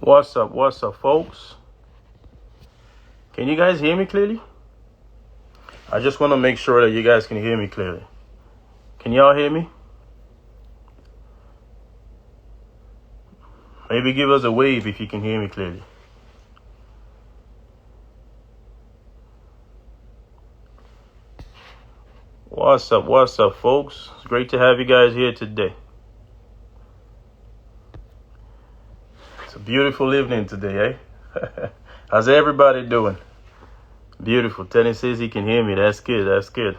What's up, folks? Can you guys hear me clearly? I just want to make sure that you guys can hear me clearly. Can y'all hear me? Maybe give us a wave if you can hear me clearly. What's up, folks? It's great to have you guys here today. It's a beautiful evening today, eh? How's everybody doing? Beautiful. Tenny says he can hear me. That's good. That's good.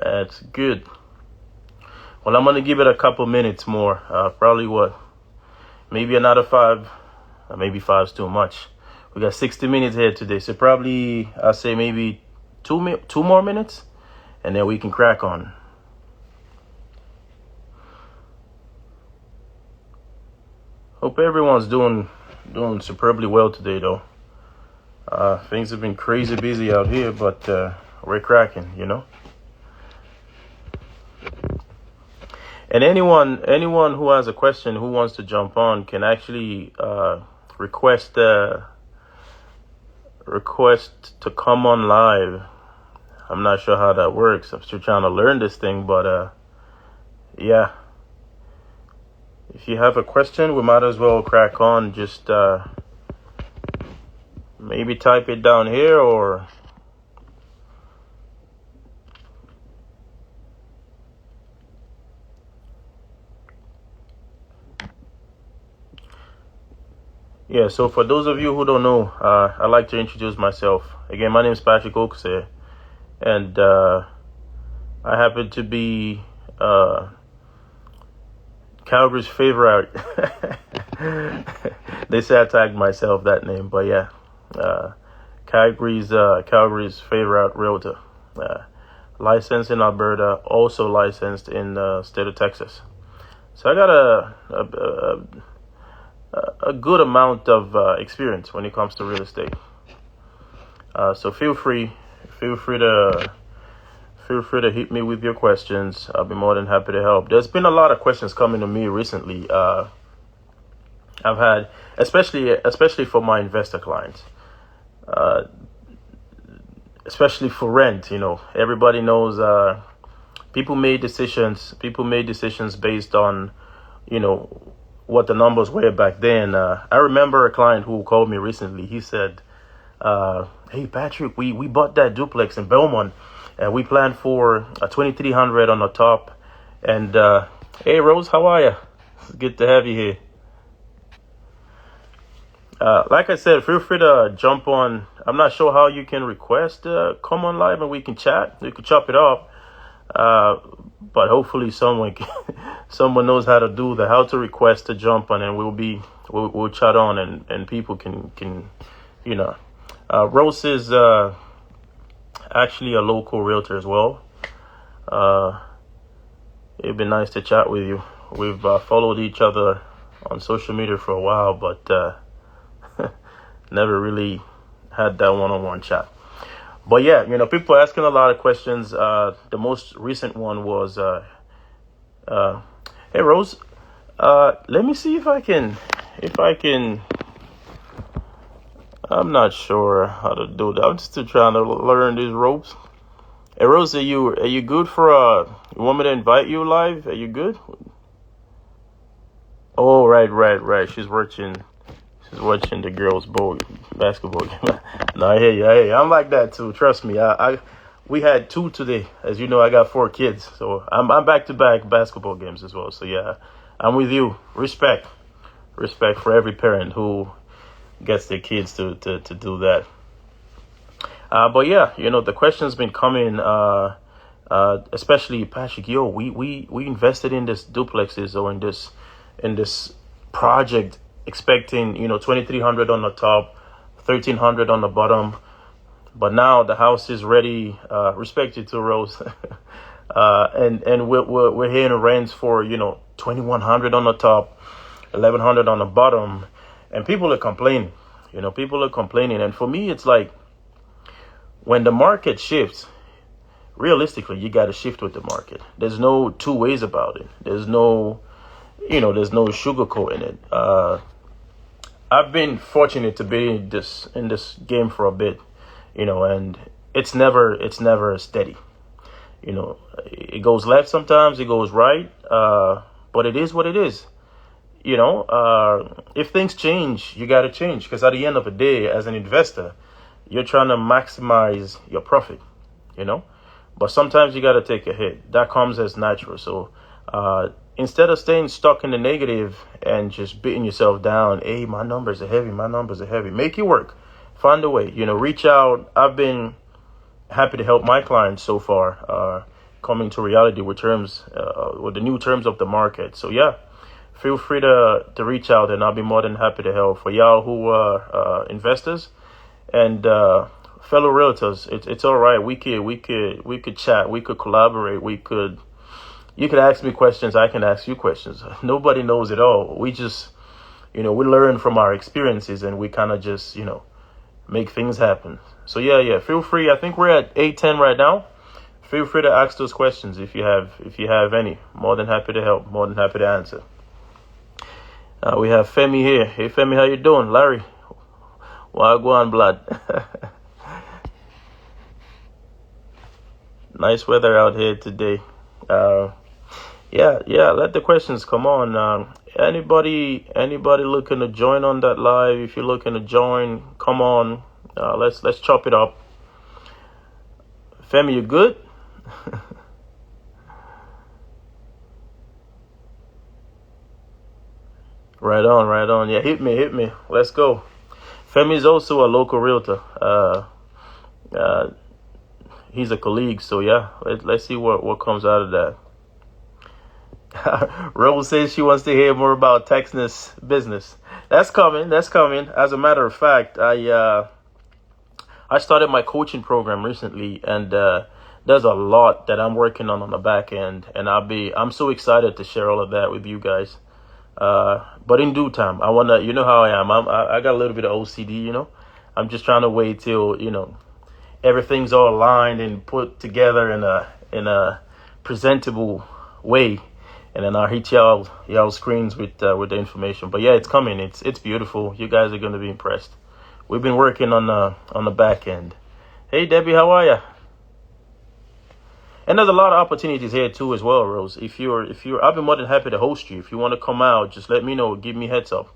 That's good. Well, I'm going to give it a couple minutes more. Probably maybe another 5. Maybe 5's too much. We got 60 minutes here today. So probably, I'll say maybe two more minutes. And then we can crack on. Hope everyone's doing superbly well today, though. Things have been crazy busy out here, but we're cracking, you know. And anyone who has a question, who wants to jump on, can actually request to come on live. I'm not sure how that works. I'm still trying to learn this thing, but yeah. If you have a question, we might as well crack on. Just maybe type it down here or yeah. So for those of you who don't know, I'd like to introduce myself. Again, my name is Patrick Okse, and I happen to be Calgary's favorite. They say I tagged myself that name, but yeah, Calgary's favorite realtor, licensed in Alberta, also licensed in the state of Texas. So I got a good amount of experience when it comes to real estate. So feel free to hit me with your questions. I'll be more than happy to help. There's been a lot of questions coming to me recently. I've had, especially for my investor clients, especially for rent. You know, everybody knows people made decisions based on, you know, what the numbers were back then. I remember a client who called me recently. He said, "Hey Patrick, we bought that duplex in Belmont. And we planned for a 2,300 on the top. And hey, Rose, how are you? It's good to have you here. Like I said, feel free to jump on. I'm not sure how you can request come on live and we can chat. We can chop it up. But hopefully someone knows how to request to jump on, and we'll chat on and people can you know. Rose is actually a local realtor as well. It'd be nice to chat with you. We've followed each other on social media for a while, but never really had that one-on-one chat. But yeah, you know, people are asking a lot of questions. The most recent one was, hey Rose, let me see if I can. I'm not sure how to do that. I'm still trying to learn these ropes. Hey Rose, are you good for you want me to invite you live? Are you good? Oh, right. She's watching the girls' basketball game. No, I hear you. I'm like that too. Trust me. We had 2 today. As you know, I got 4 kids, so I'm back-to-back basketball games as well. So yeah, I'm with you. Respect for every parent who gets their kids to do that. But yeah, you know, the question's been coming, especially Patrick, we invested in this duplexes or in this project expecting, you know, 2,300 on the top, 1,300 on the bottom. But now the house is ready, respect you to Rose. And we're hearing rents for, you know, 2,100 on the top, 1,100 on the bottom. And people are complaining, and for me, it's like when the market shifts, realistically, you got to shift with the market. There's no two ways about it. There's no, there's no sugarcoat in it. I've been fortunate to be in this game for a bit, and it's never steady. It goes left sometimes, it goes right, but it is what it is. If things change, you got to change, because at the end of the day, as an investor, you're trying to maximize your profit, you know. But sometimes you got to take a hit. That comes as natural. So instead of staying stuck in the negative and just beating yourself down, hey, my numbers are heavy, make it work. Find a way, reach out. I've been happy to help my clients so far coming to reality with the new terms of the market. So yeah, feel free to reach out, and I'll be more than happy to help. For y'all who are investors and fellow realtors, it's all right. We could chat, we could collaborate, you could ask me questions, I can ask you questions. Nobody knows it all. We just, we learn from our experiences, and we kind of just, make things happen. So yeah, feel free. I think we're at 8:10 right now. Feel free to ask those questions if you have any. More than happy to help. More than happy to answer. We have Femi here. Hey Femi, how you doing? Larry, Wagwan blood. Nice weather out here today. Yeah. Let the questions come on. Anybody looking to join on that live? If you're looking to join, come on. Let's chop it up. Femi, you good? Right on. Yeah, hit me. Let's go. Femi is also a local realtor. He's a colleague, so yeah, let's see what comes out of that. Rose says she wants to hear more about Texas business. That's coming. As a matter of fact, I started my coaching program recently, and there's a lot that I'm working on the back end, and I'm so excited to share all of that with you guys. But in due time, I wanna, you know how I am. I got a little bit of OCD, I'm just trying to wait till everything's all aligned and put together in a presentable way, and then I'll hit y'all screens with the information. But yeah, it's coming. It's beautiful. You guys are gonna be impressed. We've been working on the back end. Hey Debbie, how are ya? And there's a lot of opportunities here too as well, Rose. If you're, I'll be more than happy to host you. If you want to come out, just let me know. Give me heads up.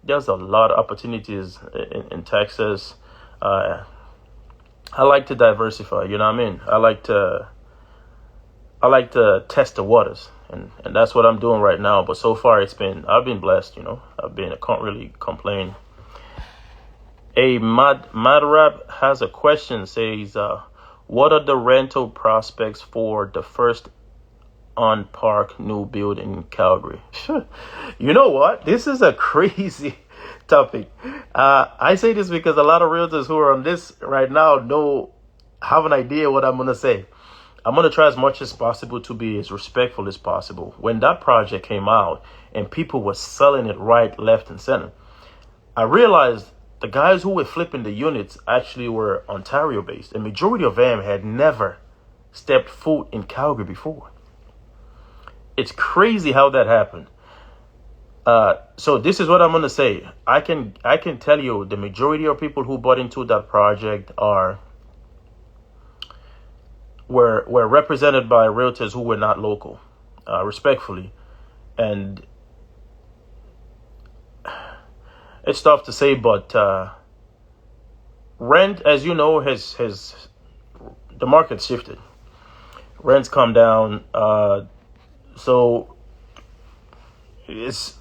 There's a lot of opportunities in Texas. I like to diversify. You know what I mean? I like to test the waters, and that's what I'm doing right now. But so far, I've been blessed. I can't really complain. Hey, Madrap has a question. Says, what are the rental prospects for the first on-park new build in Calgary? You know what? This is a crazy topic. I say this because a lot of realtors who are on this right now have an idea what I'm going to say. I'm going to try as much as possible to be as respectful as possible. When that project came out and people were selling it right, left, and center, I realized the guys who were flipping the units actually were Ontario-based. The majority of them had never stepped foot in Calgary before. It's crazy how that happened. So this is what I'm going to say. I can tell you the majority of people who bought into that project were represented by realtors who were not local, respectfully. And it's tough to say, but rent, as you know, has the market shifted. Rents come down, so it's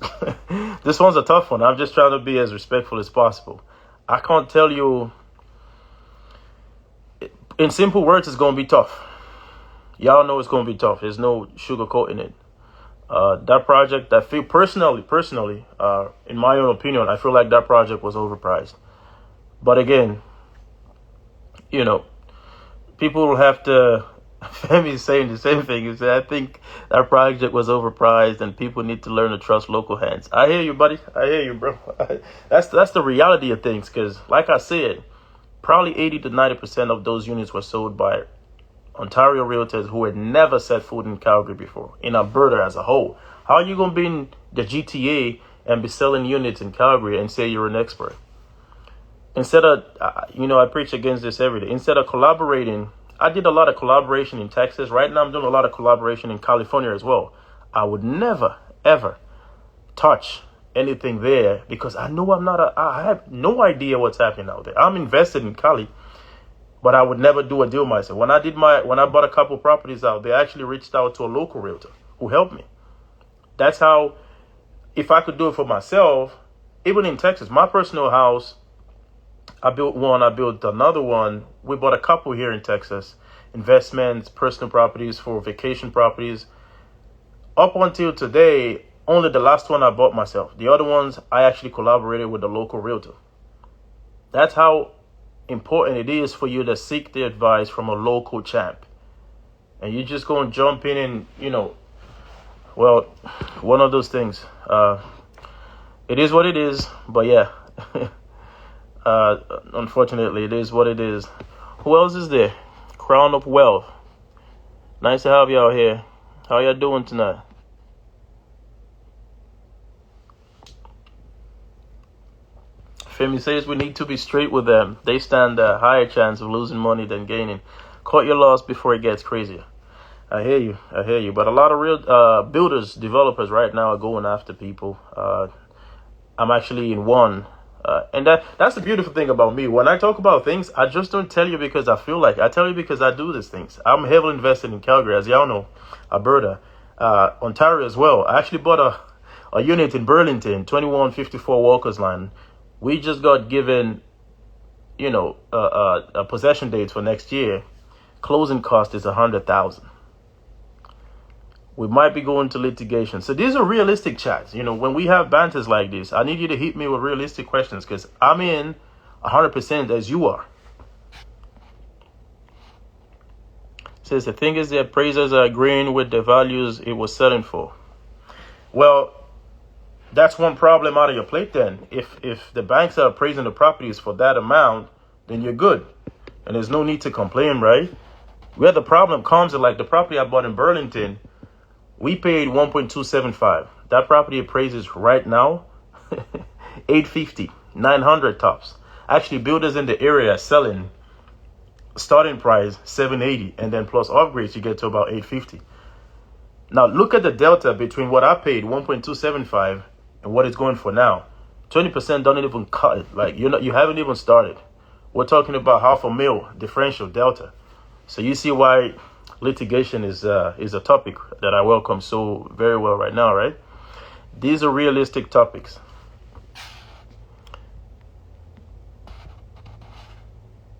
this one's a tough one. I'm just trying to be as respectful as possible. I can't tell you. In simple words, it's going to be tough. Y'all know it's going to be tough. There's no sugarcoating it. That project, I feel personally, in my own opinion, I feel like that project was overpriced. But again, people will have to. Femi's saying the same thing. He said, I think that project was overpriced, and people need to learn to trust local hands. I hear you, buddy. I hear you, bro. That's the reality of things. Because, like I said, probably 80 to 90% of those units were sold by Ontario realtors who had never set foot in Calgary before, in Alberta as a whole. How are you going to be in the GTA and be selling units in Calgary and say you're an expert? Instead of, I preach against this every day. Instead of collaborating, I did a lot of collaboration in Texas. Right now, I'm doing a lot of collaboration in California as well. I would never, ever touch anything there because I know I have no idea what's happening out there. I'm invested in Cali, but I would never do a deal myself. When I bought a couple properties out, they actually reached out to a local realtor who helped me. That's how, if I could do it for myself, even in Texas, my personal house, I built one, I built another one. We bought a couple here in Texas, investments, personal properties for vacation properties. Up until today, only the last one I bought myself. The other ones, I actually collaborated with the local realtor. That's how important it is for you to seek the advice from a local champ. And you just go and jump in and, well, one of those things. It is what it is, but yeah. Unfortunately, it is what it is. Who else is there? Crown of Wealth. Nice to have y'all here. How y'all doing tonight? Femi says we need to be straight with them. They stand a higher chance of losing money than gaining. Cut your loss before it gets crazier. I hear you. But a lot of real builders, developers right now are going after people. I'm actually in one. And that's the beautiful thing about me. When I talk about things, I just don't tell you because I feel like. I tell you because I do these things. I'm heavily invested in Calgary, as y'all know, Alberta, Ontario as well. I actually bought a unit in Burlington, 2154 Walker's Line. We just got given, a possession date for next year. Closing cost is $100,000. We might be going to litigation. So these are realistic chats. When we have banters like this, I need you to hit me with realistic questions because I'm in 100% as you are. Says the thing is the appraisers are agreeing with the values it was selling for. Well, that's one problem out of your plate then. If the banks are appraising the properties for that amount, then you're good. And there's no need to complain, right? Where the problem comes is like the property I bought in Burlington, we paid $1.275. That property appraises right now $850, $900 tops. Actually, builders in the area are selling starting price $780, and then plus upgrades you get to about $850. Now look at the delta between what I paid $1.275 and what it's going for now. 20% don't even cut it. Like you haven't even started. We're talking about $500,000 differential delta. So you see why litigation is a topic that I welcome so very well right now, right? These are realistic topics.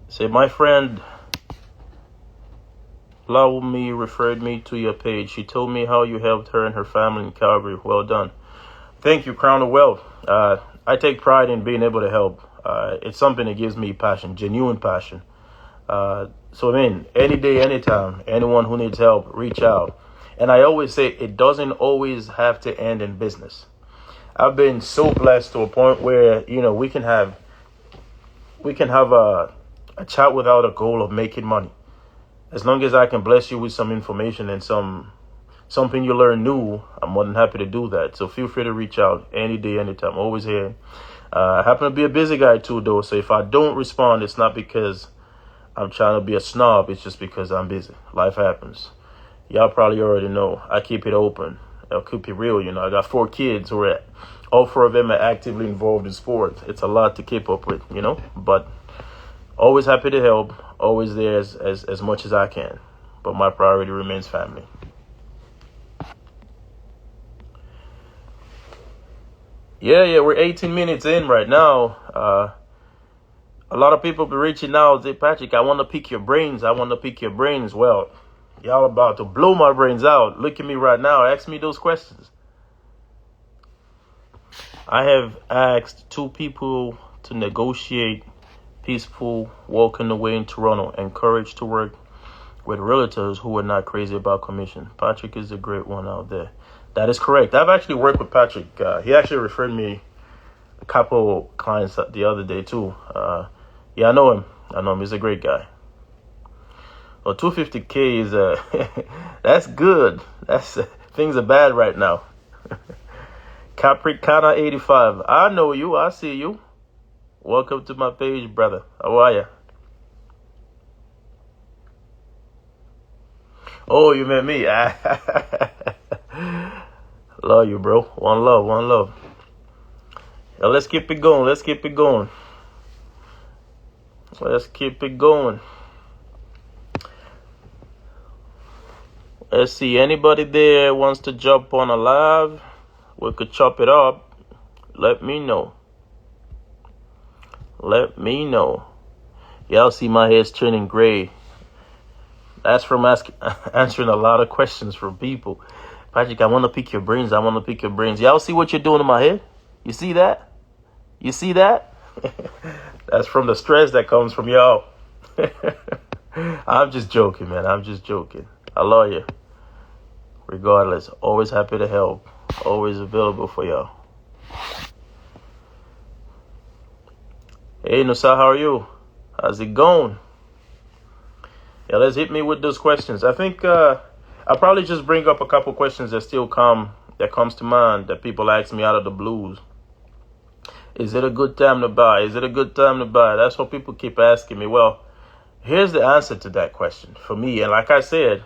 Say, my friend Laumi referred me to your page. She told me how you helped her and her family in Calgary. Well done. Thank you, Crown of Wealth. I take pride in being able to help. It's something that gives me passion, genuine passion. So, any day, anytime, anyone who needs help, reach out. And I always say it doesn't always have to end in business. I've been so blessed to a point where, we can have a chat without a goal of making money. As long as I can bless you with some information and something you learn new, I'm more than happy to do that. So feel free to reach out any day, anytime. Always here. I happen to be a busy guy too, though. So if I don't respond, it's not because I'm trying to be a snob. It's just because I'm busy. Life happens. Y'all probably already know. I keep it open. I'll keep it real. I got 4 kids who are, all 4 of them are actively involved in sports. It's a lot to keep up with, but always happy to help. Always there as much as I can. But my priority remains family. Yeah, we're 18 minutes in right now. A lot of people be reaching out. Say, Patrick, I want to pick your brains. Well, y'all about to blow my brains out. Look at me right now. Ask me those questions. I have asked 2 people to negotiate peaceful walking away in Toronto. Encouraged to work with realtors who are not crazy about commission. Patrick is a great one out there. That is correct. I've actually worked with Patrick. He actually referred me a couple clients the other day too. Yeah, I know him. He's a great guy. Well, 250K is that's good. Things are bad right now. Capricana 85. I know you. I see you. Welcome to my page, brother. How are you? Oh, you met me. Love you, bro. One love, one love. Now let's keep it going. Let's keep it going. Let's keep it going. Let's see. Anybody there wants to jump on a live? We could chop it up. Let me know. Let me know. Y'all see my hair's turning gray. That's from answering a lot of questions from people. Patrick, I want to pick your brains. I want to pick your brains. Y'all see what you're doing in my head? You see that? You see that? That's from the stress that comes from y'all. I'm just joking, man. I'm just joking. I love you. Regardless, always happy to help. Always available for y'all. Hey, Nusa, how are you? How's it going? Yeah, let's hit me with those questions. I think I'll probably just bring up a couple questions that comes to mind that people ask me out of the blues. Is it a good time to buy? Is it a good time to buy? That's what people keep asking me. Well, here's the answer to that question for me. And like I said,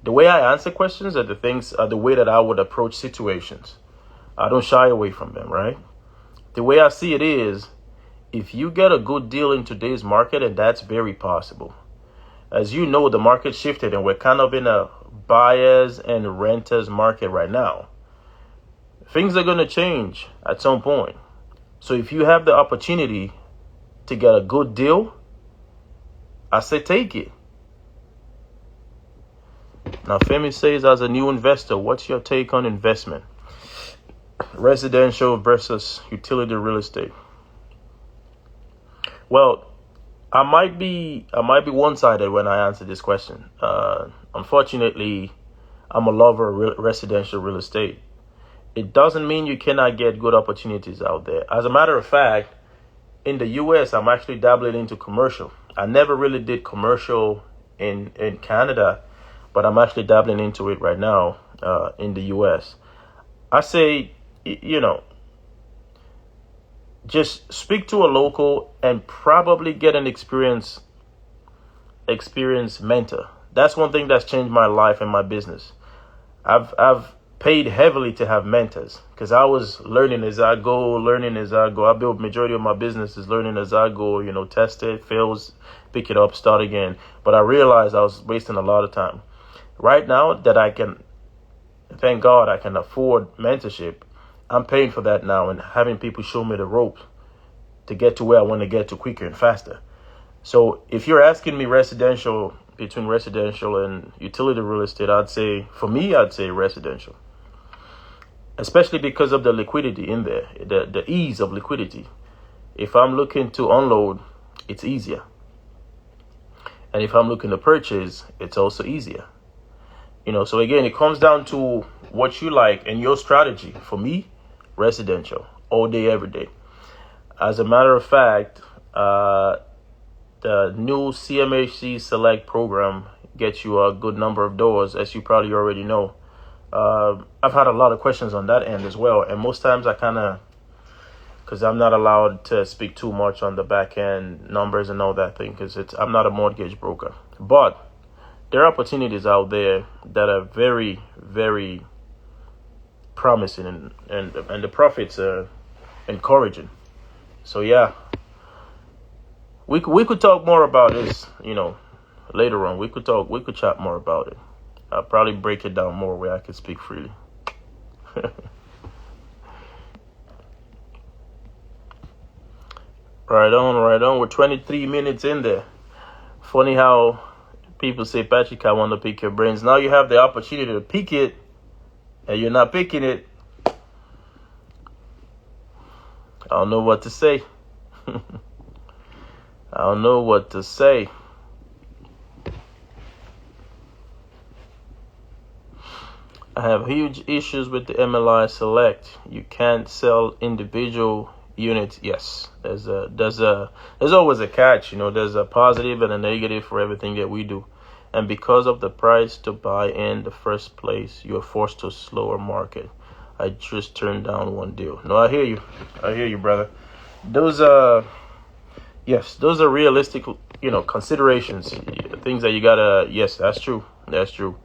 the way I answer questions are the way that I would approach situations. I don't shy away from them, right? The way I see it is, if you get a good deal in today's market, and that's very possible. As you know, the market shifted and we're kind of in a buyers and renters market right now. Things are going to change at some point. So if you have the opportunity to get a good deal, I say take it. Now, Femi says, as a new investor, what's your take on investment? Residential versus utility real estate. Well, I might be one-sided when I answer this question. Unfortunately, I'm a lover of residential real estate. It doesn't mean you cannot get good opportunities out there. As a matter of fact, in the U.S., I'm actually dabbling into commercial. I never really did commercial in Canada, but I'm actually dabbling into it right now in the U.S. I say, just speak to a local and probably get an experienced mentor. That's one thing that's changed my life and my business. I've paid heavily to have mentors because I was learning as I go. I built majority of my business is learning as I go, test it, fails, pick it up, start again. But I realized I was wasting a lot of time. Right now that thank God I can afford mentorship, I'm paying for that now and having people show me the ropes to get to where I want to get to quicker and faster. So if you're asking me between residential and utility real estate, I'd say residential. Especially because of the liquidity in there, the ease of liquidity. If I'm looking to unload, it's easier. And if I'm looking to purchase, it's also easier. So again, it comes down to what you like and your strategy. For me, residential, all day, every day. As a matter of fact, the new CMHC Select program gets you a good number of doors, as you probably already know. I've had a lot of questions on that end as well. And most times because I'm not allowed to speak too much on the back end numbers and all that thing, because I'm not a mortgage broker. But there are opportunities out there that are very, very promising and the profits are encouraging. So yeah, we could talk more about this, later on. We could chat more about it. I'll probably break it down more where I can speak freely. Right on. We're 23 minutes in there. Funny how people say, Patrick, I want to pick your brains. Now you have the opportunity to pick it, and you're not picking it. I don't know what to say. I have huge issues with the MLI Select. You can't sell individual units. Yes, there's always a catch. There's a positive and a negative for everything that we do. And because of the price to buy in the first place, you're forced to a slower market. I just turned down one deal. No, I hear you. I hear you, brother. Those yes, those are realistic, considerations, things that you gotta. Yes, that's true. That's true.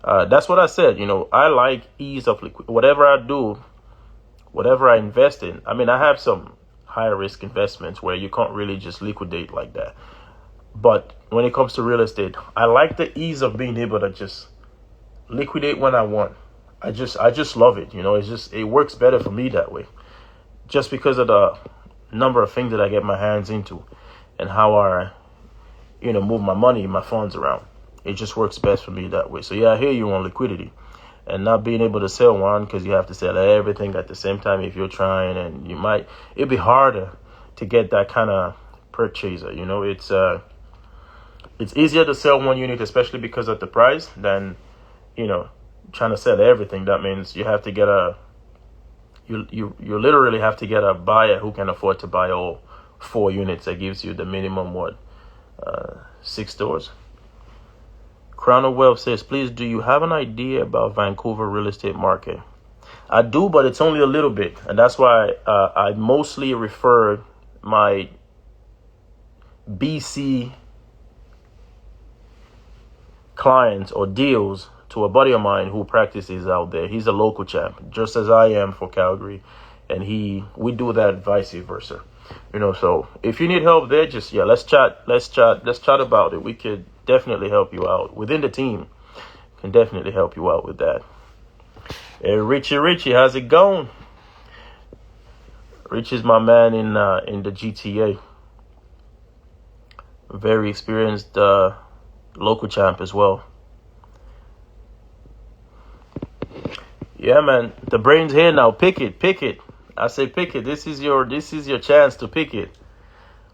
That's what I said. I like ease of liquid. Whatever I do, whatever I invest in. I mean, I have some higher risk investments where you can't really just liquidate like that. But when it comes to real estate, I like the ease of being able to just liquidate when I want. I just love it. It works better for me that way. Just because of the number of things that I get my hands into and how I, move my money, my funds around. It just works best for me that way. So yeah, I hear you on liquidity and not being able to sell one because you have to sell everything at the same time if you're trying, and it'd be harder to get that kind of purchaser. It's easier to sell one unit, especially because of the price, than, trying to sell everything. That means you have to get you literally have to get a buyer who can afford to buy all 4 units. That gives you the minimum, 6 stores. Crown of Wealth says, please, do you have an idea about Vancouver real estate market? I do, but it's only a little bit. And that's why I mostly refer my BC clients or deals to a buddy of mine who practices out there. He's a local champ, just as I am for Calgary. And we do that vice versa. So if you need help there, just, let's chat about it. We could definitely help you out within the team. Can definitely help you out with that. Hey, Richie, how's it going? Rich is my man in the GTA. Very experienced local champ as well. Yeah, man, the brain's here now. Pick it. I say pick it. This is your chance to pick it.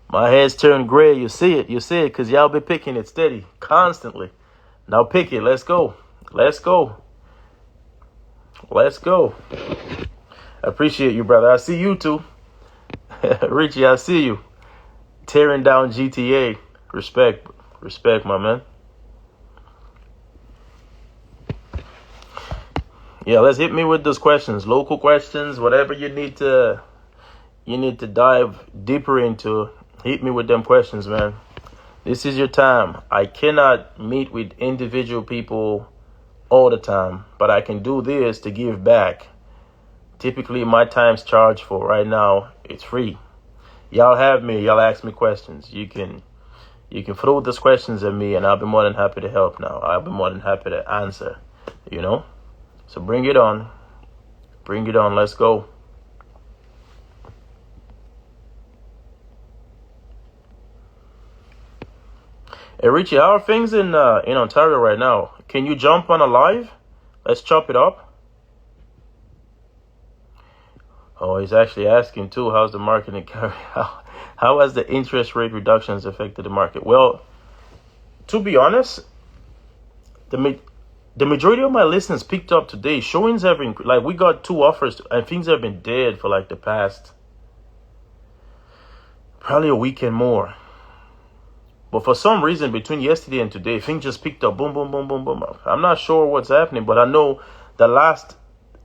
My head's turned gray. You see it because y'all be picking it steady, constantly. Now pick it. Let's go. I appreciate you, brother. I see you too. Richie, I see you. Tearing down GTA. Respect, my man. Yeah, let's hit me with those questions. Local questions, whatever you need to dive deeper into. Hit me with them questions, man. This is your time. I cannot meet with individual people all the time, but I can do this to give back. Typically, my time's charged for. Right now, it's free. Y'all have me. Y'all ask me questions. You can throw those questions at me, and I'll be more than happy to help now. I'll be more than happy to answer, So bring it on. Let's go. Hey, Richie, how are things in Ontario right now? Can you jump on a live? Let's chop it up. Oh, he's actually asking too, how's the market in Calgary? How has the interest rate reductions affected the market? Well, to be honest, the majority of my listens picked up today. Showings have been, we got 2 offers and things have been dead for the past probably a week and more. But for some reason, between yesterday and today, things just picked up. Boom, boom, boom, boom, boom. I'm not sure what's happening, but I know the last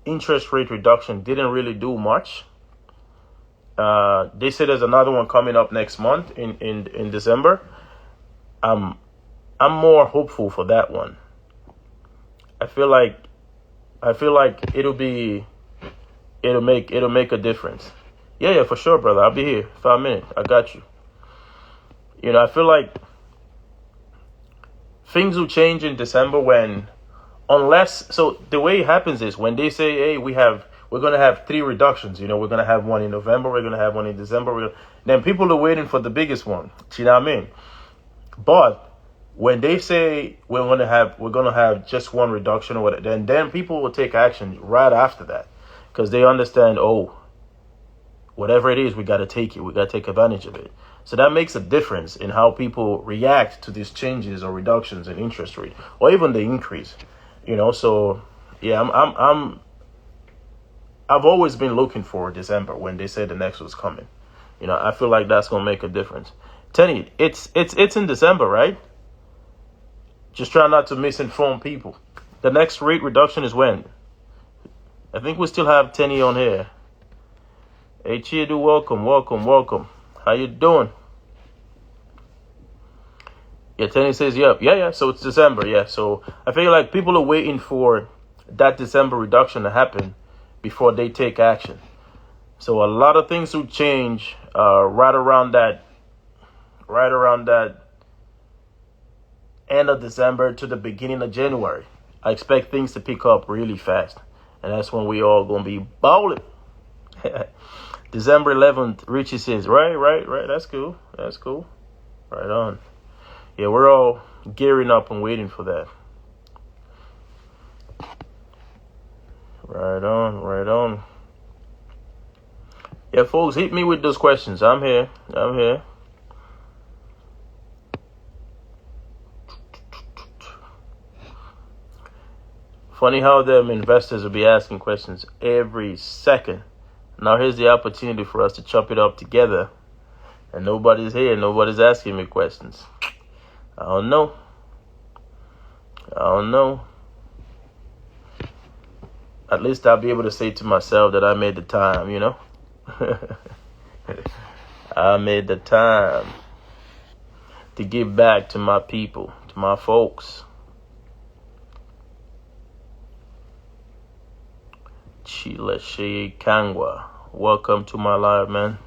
interest rate reduction didn't really do much. They say there's another one coming up next month in December. I'm more hopeful for that one. I feel like it'll make a difference. Yeah, for sure, brother. I'll be here 5 minutes. I got you. I feel like things will change in December so the way it happens is when they say, hey, we're going to have 3 reductions. We're going to have one in November. We're going to have one in December. Then people are waiting for the biggest one. You know what I mean? But when they say we're going to have just one reduction or whatever, then people will take action right after that because they understand, whatever it is, we got to take it. We got to take advantage of it. So that makes a difference in how people react to these changes or reductions in interest rate or even the increase. So yeah, I've always been looking for December when they said the next was coming. I feel like that's going to make a difference. Tenny, it's in December, right? Just try not to misinform people. The next rate reduction is when? I think we still have Tenny on here. Hey, Chidu, welcome. How you doing? Yeah, Tenny says, yep. Yeah. So it's December, yeah. So I feel like people are waiting for that December reduction to happen before they take action. So a lot of things will change right around that end of December to the beginning of January. I expect things to pick up really fast, and that's when we all gonna be bowling. December 11th, Richie says, right. That's cool. Right on. Yeah, we're all gearing up and waiting for that. Right on. Yeah, folks, hit me with those questions. I'm here. Funny how them investors will be asking questions every second. Now here's the opportunity for us to chop it up together. And nobody's here. Nobody's asking me questions. I don't know. At least I'll be able to say to myself that I made the time, you know? I made the time to give back to my people, to my folks. Chile Kangwa, welcome to my live, man.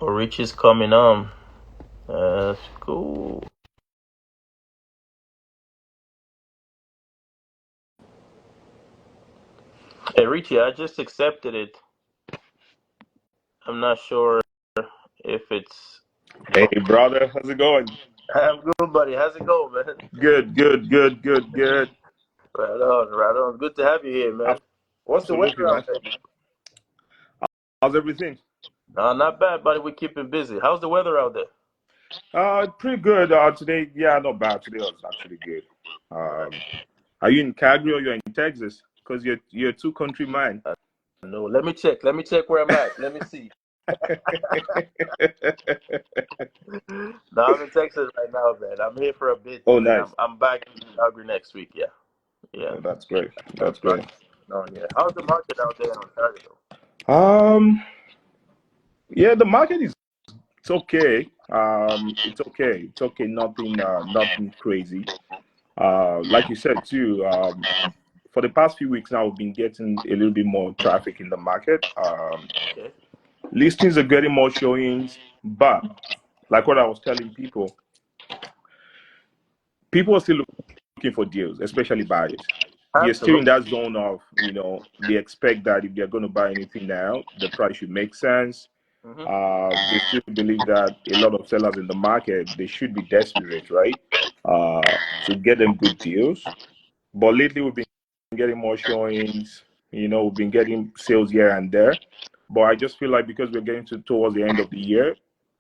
Rich is coming on. That's cool. Hey, Richie, I just accepted it. I'm not sure if it's. Hey, brother, how's it going? I'm good, buddy. How's it going, man? Good. Right on. Good to have you here, man. What's the Absolutely, weather man. out there? How's everything? No, not bad, buddy. We're keeping busy. How's the weather out there? Pretty good. Today, yeah, not bad. Today was actually good. Are you in Calgary or you're in Texas? Because you're two country man. No, let me check where I'm at. Let me see. No, I'm in Texas right now, man. I'm here for a bit, Oh, and then nice. I'm back in Calgary next week. Yeah. Oh, that's great. That's That's right. great. No, yeah. How's the market out there in Ontario? Yeah, the market is it's okay. It's okay. It's okay. Nothing crazy. Like you said too. For the past few weeks now, we've been getting a little bit more traffic in the market. Okay. Listings are getting more showings, but like what I was telling people are still looking for deals, especially buyers. They're still in Absolutely. that zone of, they expect that if they're going to buy anything now, the price should make sense. They still believe that a lot of sellers in the market, they should be desperate, right, to get them good deals. But lately, we've been getting more showings. We've been getting sales here and there. But I just feel like because we're getting towards the end of the year,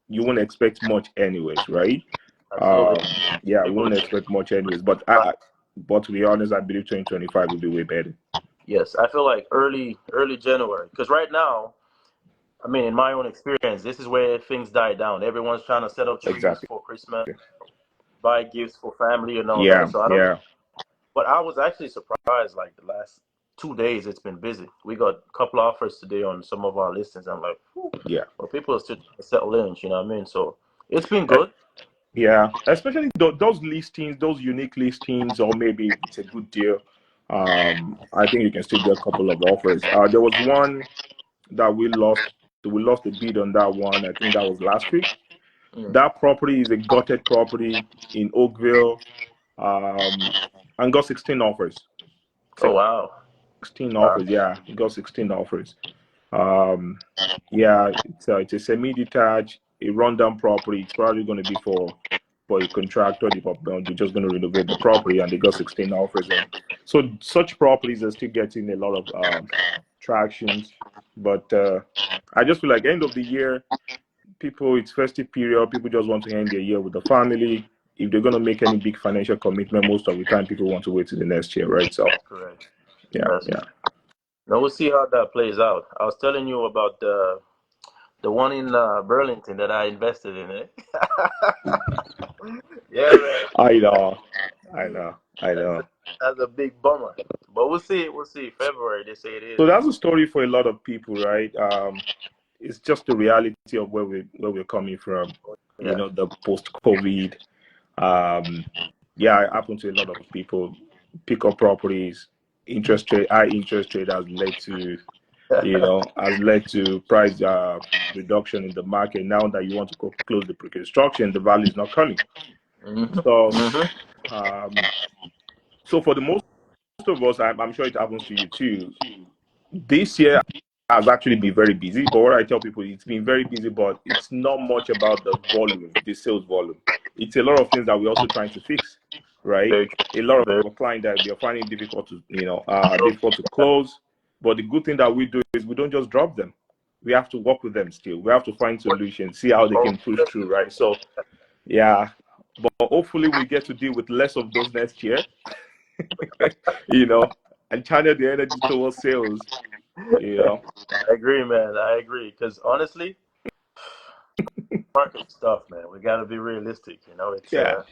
you won't expect much anyways, right? Absolutely. Yeah, we People won't expect much anyways. But but to be honest, I believe 2025 will be way better. Yes, I feel like early January, because right now, I mean, in my own experience, this is where things die down. Everyone's trying to set up trees Exactly. for Christmas, buy gifts for family and all that. Yeah, So I don't know. yeah, But I was actually surprised, like the last 2 days, it's been busy. We got a couple offers today on some of our listings. I'm like, whew. yeah. Well, people are still trying to settle in, you know what I mean? So it's been Eh, good. Yeah, especially those listings, those unique listings, or maybe if it's a good deal. I think you can still get a couple of offers. There was one that we lost. We lost a bid on that one. I think that was last week. Mm. That property is a gutted property in Oakville, and got 16 offers. Oh, wow. 16 Wow. offers, yeah, we got 16 offers. Um, yeah, it's a semi-detached, a rundown property. It's probably going to be for a contractor. They're just going to renovate the property, and they got 16 offers in. So such properties are still getting a lot of tractions. But I just feel like end of the year, it's festive period. People just want to end their year with the family. If they're going to make any big financial commitment, most of the time people want to wait till the next year, right? So Correct. yeah, That's yeah. Now we'll see how that plays out. I was telling you about the one in Burlington that I invested in. Yeah, man. I know, I know, I know. That's a big bummer. But we'll see. We'll see. February, they say it is. So that's a story for a lot of people, right? It's just the reality of where we're coming from. Yeah. The post-COVID. Yeah, it happened to a lot of people. Pick up properties. High interest rate has led to price reduction in the market. Now that you want to close the pre-construction, the value is not coming. Mm-hmm. So, Mm-hmm. so for the most of us, I'm sure it happens to you too. This year has actually been very busy. But what I tell people, it's been very busy, but it's not much about the volume, the sales volume. It's a lot of things that we're also trying to fix, right? Very A lot true. of clients that we are finding difficult to close. But the good thing that we do is we don't just drop them. We have to work with them still. We have to find solutions, see how they can push through, right? So, yeah. But hopefully we get to deal with less of those next year, and channel the energy towards sales, I agree, man. I agree. Because honestly, market stuff, man. We got to be realistic. It's Yeah.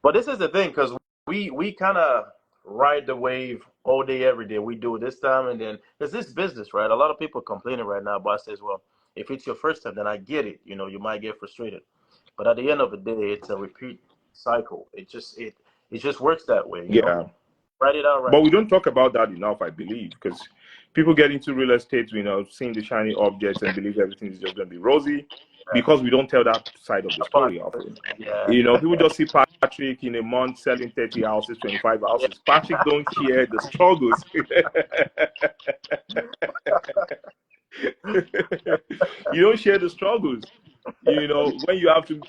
But this is the thing, because we kind of ride the wave all day, every day. We do it this time and then. It's this business, right? A lot of people complaining right now. But I says, well, if it's your first time, then I get it. You might get frustrated. But at the end of the day, it's a repeat cycle. It just works that way. Yeah. Write it out right But we now. don't talk about that enough, I believe, because people get into real estate, seeing the shiny objects and believe everything is just going to be rosy, because we don't tell that side of the story often. Yeah. People just see Patrick in a month selling 30 houses, 25 Yeah. houses. Patrick don't share the struggles. You don't share the struggles. When you have to,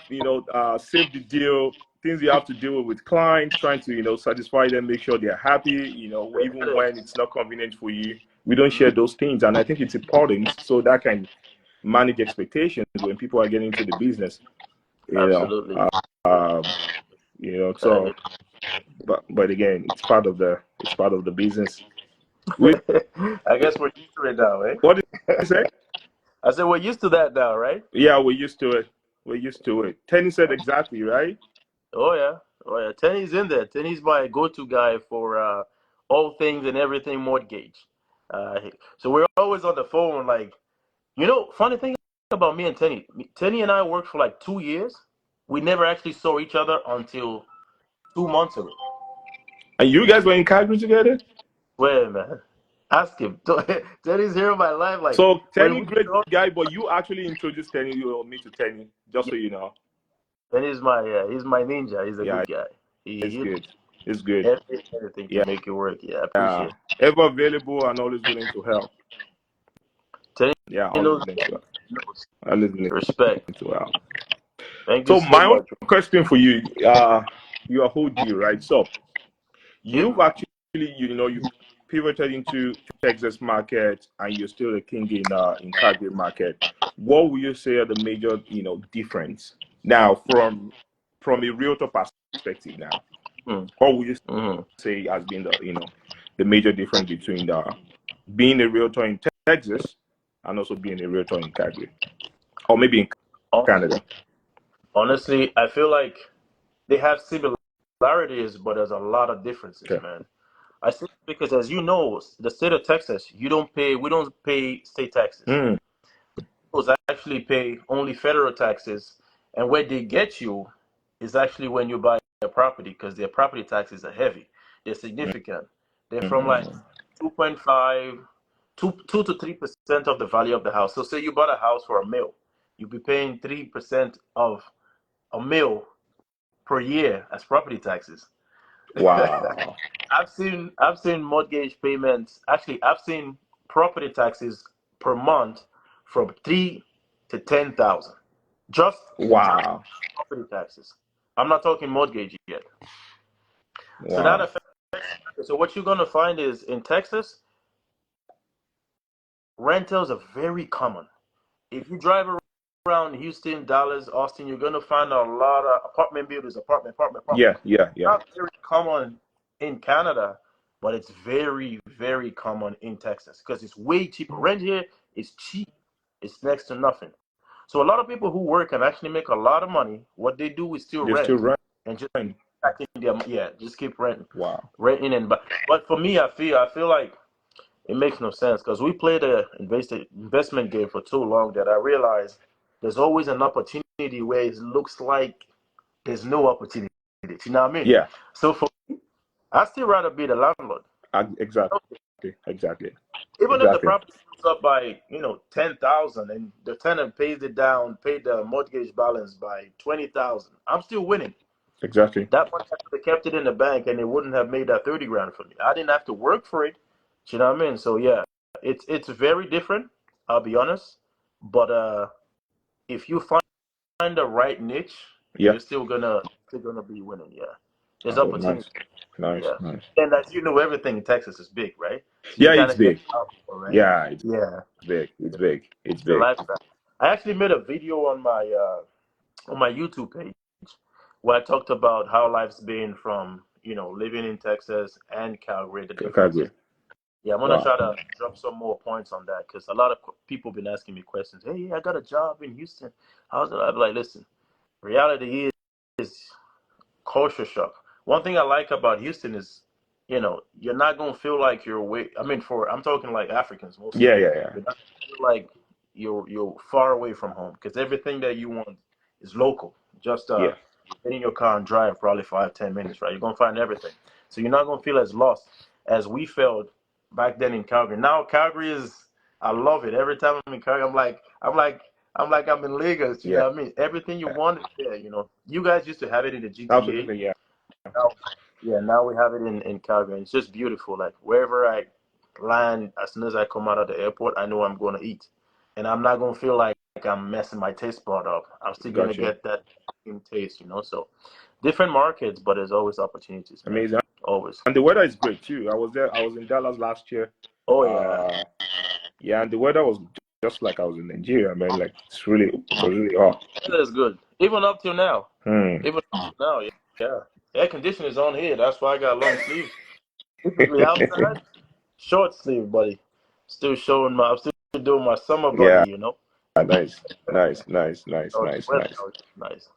save the deal, things you have to deal with clients, trying to, satisfy them, make sure they're happy, even when it's not convenient for you. We don't share those things. And I think it's important so that can manage expectations when people are getting into the business, Absolutely. so, but again, it's part of the business. I guess we're used to it now, eh? What did you say? I said we're used to that now, right? Yeah, we're used to it. We're used to it. Tenny said exactly, right? Oh yeah, oh yeah. Tenny's in there. Tenny's my go-to guy for all things and everything mortgage. Uh, so we're always on the phone. Like, funny thing about me and Tenny. Tenny and I worked for like 2 years. We never actually saw each other until 2 months ago. And you guys were in Calgary together? Wait, man. Ask him. Tenny's here in my life. Like So when Tenny, we great talk, guy, but you actually introduced me to Tenny, just so you know. Tenny's he's my ninja. He's a Yeah, good guy. it's He good. It's good. anything to Yeah. make it work. Yeah, I appreciate it. Ever available and always willing to help. Tenny Yeah, always knows, willing to help. knows. Always willing Respect. to help. Thank you So so my own much. question for you, you are OG, right? So Yep. you've actually, you pivoted into Texas market and you're still a king in Calgary market. What would you say are the major, difference now from a realtor perspective now? What would you Mm-hmm. say has been the major difference between being a realtor in Texas and also being a realtor in Calgary, or maybe in Canada? Honestly, I feel like they have similarities, but there's a lot of differences, Okay. man. I say because, as you know, the state of Texas, we don't pay state taxes. Mm, Those actually pay only federal taxes, and where they get you is actually when you buy a property, because their property taxes are heavy. They're significant. They're from like mm, 2.5, 2 to 3% of the value of the house. So say you bought a house for a mil, you'll be paying 3% of a mil per year as property taxes. wow. I've seen mortgage payments. Actually, I've seen property taxes per month from 3 to 10,000. Just Wow. property taxes. I'm not talking mortgage yet. So that Wow. affects. So what you're gonna find is in Texas, rentals are very common. If you drive around Houston, Dallas, Austin, you're gonna find a lot of apartment buildings, apartment. Yeah, yeah, yeah. Not very common in Canada, but it's very, very common in Texas because it's way cheaper. Rent here is cheap. It's next to nothing. So a lot of people who work and actually make a lot of money, what they do is still They still rent run. and just Yeah, just keep renting, Wow. renting and but for me, I feel like it makes no sense because we played a investment game for too long that I realized there's always an opportunity where it looks like there's no opportunity. You know what I mean? Yeah. So for I still rather be the landlord. Exactly. Exactly. Even if the Exactly. property goes up by 10,000 and the tenant pays it down, paid the mortgage balance by 20,000, I'm still winning. Exactly. That money I could have kept it in the bank and it wouldn't have made that 30 grand for me. I didn't have to work for it. You know what I mean? So yeah, it's very different. I'll be honest, but if you find the right niche, Yeah. you're still gonna be winning. Yeah, there's Oh, opportunity. nice. Nice. Yeah, Nice. and as you know, everything in Texas is big, right? So you Yeah, kind it's of get big. out for right. Yeah, it's Yeah, big. It's big. It's the big. lifestyle. I actually made a video on my YouTube page where I talked about how life's been from living in Texas and Calgary, the Calgary. differences. Yeah, I'm gonna Wow. try to drop some more points on that because a lot of people been asking me questions. Hey, I got a job in Houston. How's it? I'm like, listen, reality is culture shock. One thing I like about Houston is, you're not gonna feel like you're away. I mean, I'm talking like Africans mostly. Yeah, yeah, yeah. You're not gonna feel like you're far away from home because everything that you want is local. Just Yeah. get in your car and drive probably 5-10 minutes, right? You're gonna find everything, so you're not gonna feel as lost as we felt back then in Calgary. Now Calgary is, I love it. Every time I'm in Calgary, I'm like I'm in Lagos. You Yeah. know what I mean? Everything you want is there. You guys used to have it in the GTA. Absolutely. Yeah. Now, yeah, now we have it in Calgary. And it's just beautiful. Like wherever I land, as soon as I come out of the airport, I know I'm going to eat, and I'm not going to feel like I'm messing my taste bud up. I'm still going to Got you. get that same taste. So different markets, but there's always opportunities, man. Amazing. Always. And the weather is great too. I was there. I was in Dallas last year. Oh yeah, Uh, yeah, and the weather was just like I was in Nigeria, man. Like it was really hot. that is good. Even up till now. Hmm. Even up till now, yeah. Yeah. Air conditioning is on here. That's why I got long sleeves. Typically outside, short sleeve, buddy. I'm still doing my summer Yeah. body. Nice. Nice. Nice. Nice. Oh, the Nice. weather Nice. out here is nice.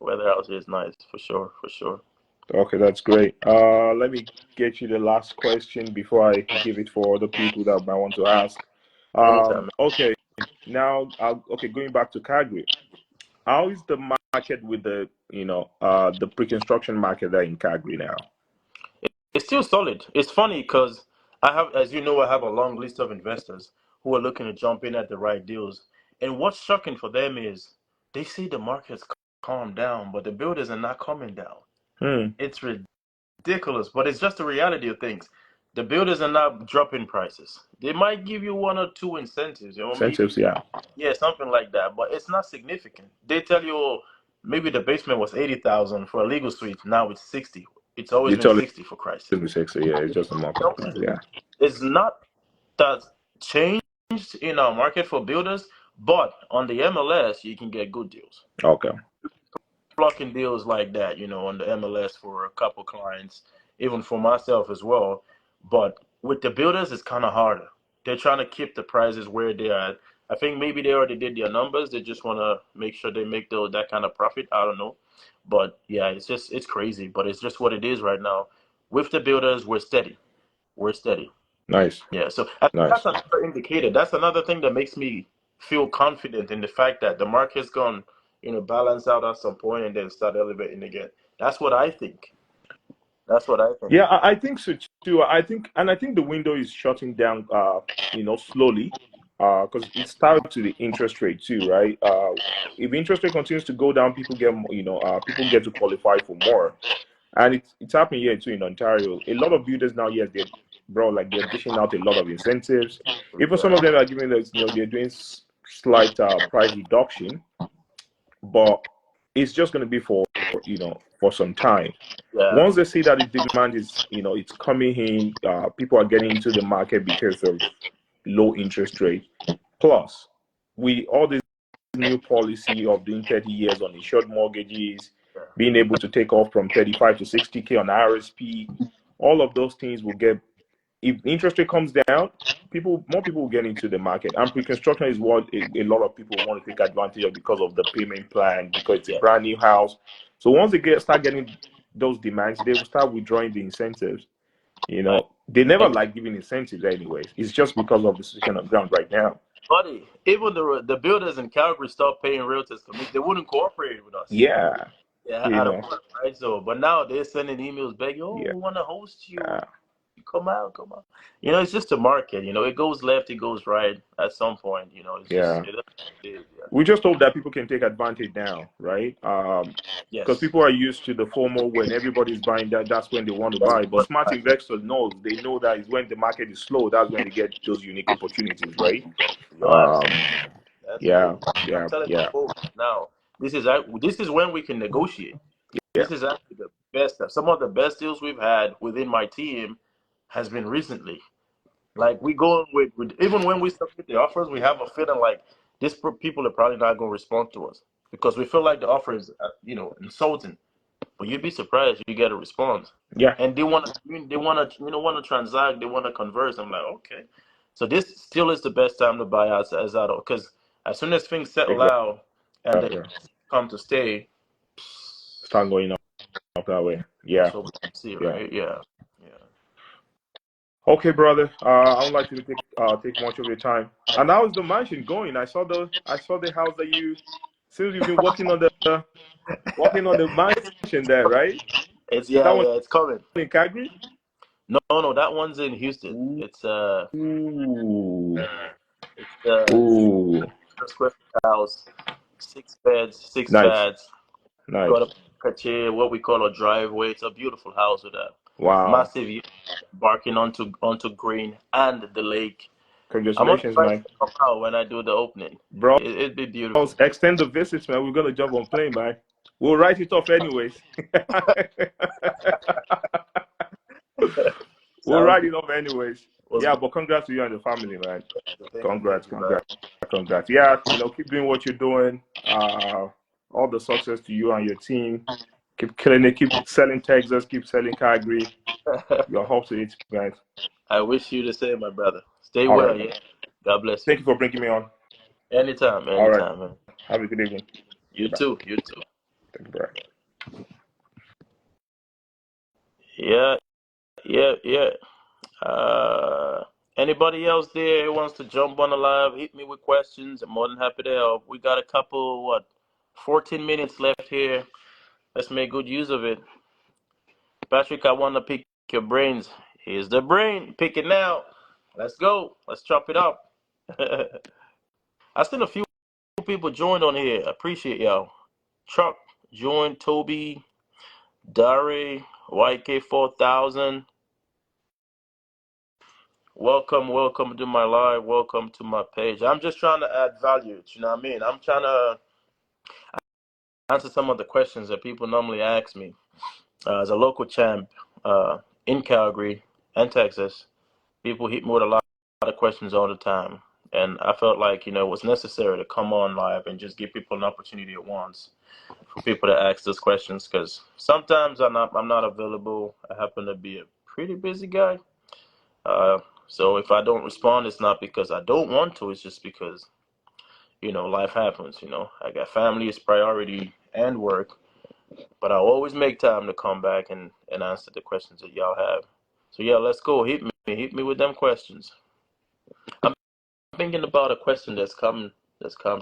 Weather out here is nice for sure, for sure. Okay, that's great. Let me get you the last question before I give it for other people that might want to ask. Anytime, man. Okay, now, okay, going back to Calgary, how is the market with the pre-construction market there in Calgary now? It's still solid. It's funny because as you know, I have a long list of investors who are looking to jump in at the right deals. And what's shocking for them is they see the market's calmed down, but the builders are not coming down. Hmm. It's ridiculous, but it's just the reality of things. The builders are not dropping prices. They might give you one or two incentives, Incentives, maybe, yeah. yeah, something like that, but it's not significant. They tell you, oh, maybe the basement was 80,000 for a legal suite. Now it's 60. It's always You been tell 60 for Christ's sake. me sexy, yeah, it's just a market price, yeah. It's not that changed in our market for builders, but on the MLS, you can get good deals. Okay, Blocking deals like that, on the MLS for a couple clients, even for myself as well. But with the builders, it's kind of harder. They're trying to keep the prices where they are. I think maybe they already did their numbers. They just want to make sure they make that kind of profit. I don't know. But yeah, it's crazy. But it's just what it is right now. With the builders, we're steady. We're steady. nice, Yeah, so I think that's nice. another indicator. That's another thing that makes me feel confident in the fact that the market's gone, balance out at some point and then start elevating again. That's what I think. That's what I think. Yeah, I think so too. I think the window is shutting down, slowly, because it started to the interest rate too, right? If interest rate continues to go down, people get, people get to qualify for more, and it's happening here too in Ontario. A lot of builders now, yes, they're dishing out a lot of incentives. Even some Yeah, of them are giving us, they're doing slight price reduction, but it's just going to be for some time. yeah, Once they see that the demand is, it's coming in, people are getting into the market because of low interest rate. Plus, we all this new policy of doing 30 years on insured mortgages, yeah, being able to take off from 35 to 60K on RSP, all of those things will get, if interest rate comes down, more people will get into the market. And pre-construction is what a lot of people want to take advantage of because of the payment plan, because it's a yeah, brand new house. So once they start getting those demands, they will start withdrawing the incentives. You know, they never like giving incentives anyways. It's just because of the situation on ground right now. Buddy, even the builders in Calgary stopped paying realtors commission. They wouldn't cooperate with us. Yeah, Yeah, you out of know, work, right? So, but now they're sending emails begging, "Oh, yeah, we want to host you. Come out, come out." You know, it's just a market. You know, it goes left, it goes right. At some point, you know, it's just yeah. it is. Yeah. We just hope that people can take advantage now, right? Because Yes. people are used to the FOMO when everybody's buying that, that's when they want to buy. But smart investors know, they know that is when the market is slow, that's when they get those unique opportunities, right? You're Um, absolutely. That's it. yeah, I'm yeah, telling you, yeah, folks, now this is when we can negotiate. yeah, This is actually the best. Some of the best deals we've had within my team has been recently. Like we go with even when we submit the offers, we have a feeling like people are probably not going to respond to us because we feel like the offer is, insulting. But you'd be surprised you get a response, yeah, and they want to transact, they want to converse. I'm like, okay, so this still is the best time to buy as out because as soon as things settle exactly. out and they come to stay, Start going up that way. that's Yeah, what we see, yeah. right? Yeah, yeah. Okay, brother. I don't like to take much of your time. And how is the mansion going? I saw the house that you since you've been working on the mansion there, right? It's Is that one it's coming. in Calgary? No, no, that one's in Houston. Ooh, It's ooh, it's ooh. square foot house, 6 beds, six Nice, baths. nice. Got a cache, what we call a driveway. It's a beautiful house with a Wow. massive view barking onto green and the lake. I'm gonna Congratulations, try to man. come out when I do the opening. Bro, It'd be beautiful. extend the visits, man. We're gonna jump on plane, man. We'll write it off anyways. We'll Sounds write good. it off anyways. Was Yeah, good. but congrats to you and the family, man. Thank Congrats, you, man. congrats, congrats. Yeah, keep doing what you're doing. All the success to you and your team. Keep killing it. Keep selling Texas. Keep selling Calgary. You're up to it, man. I wish you the same, my brother. Stay All right, well, man. yeah. God bless you. Thank you for bringing me on. Anytime, All right. anytime, man. Have a good evening. You Goodbye. too, you too. Thank you, bro. Yeah, yeah, yeah. Uh, Anybody else there who wants to jump on the live, hit me with questions. I'm more than happy to help. We got a couple, 14 minutes left here. Let's make good use of it. Patrick, I want to pick your brains. Here's the brain. Pick it now. Let's go. Let's chop it up. I seen a few people joined on here. Appreciate y'all. Chuck joined, Toby, Dari, YK4000. Welcome, welcome to my live. Welcome to my page. I'm just trying to add value. You know what I mean? I'm trying to answer some of the questions that people normally ask me. As a local champ in Calgary and Texas, people hit me with a lot of questions all the time. And I felt like, it was necessary to come on live and just give people an opportunity at once for people to ask those questions because sometimes I'm not available. I happen to be a pretty busy guy. Uh, so if I don't respond, it's not because I don't want to. It's just because life happens. I got family is priority and work, but I always make time to come back and answer the questions that y'all have. So yeah, let's go. Hit me with them questions. I'm thinking about a question that's come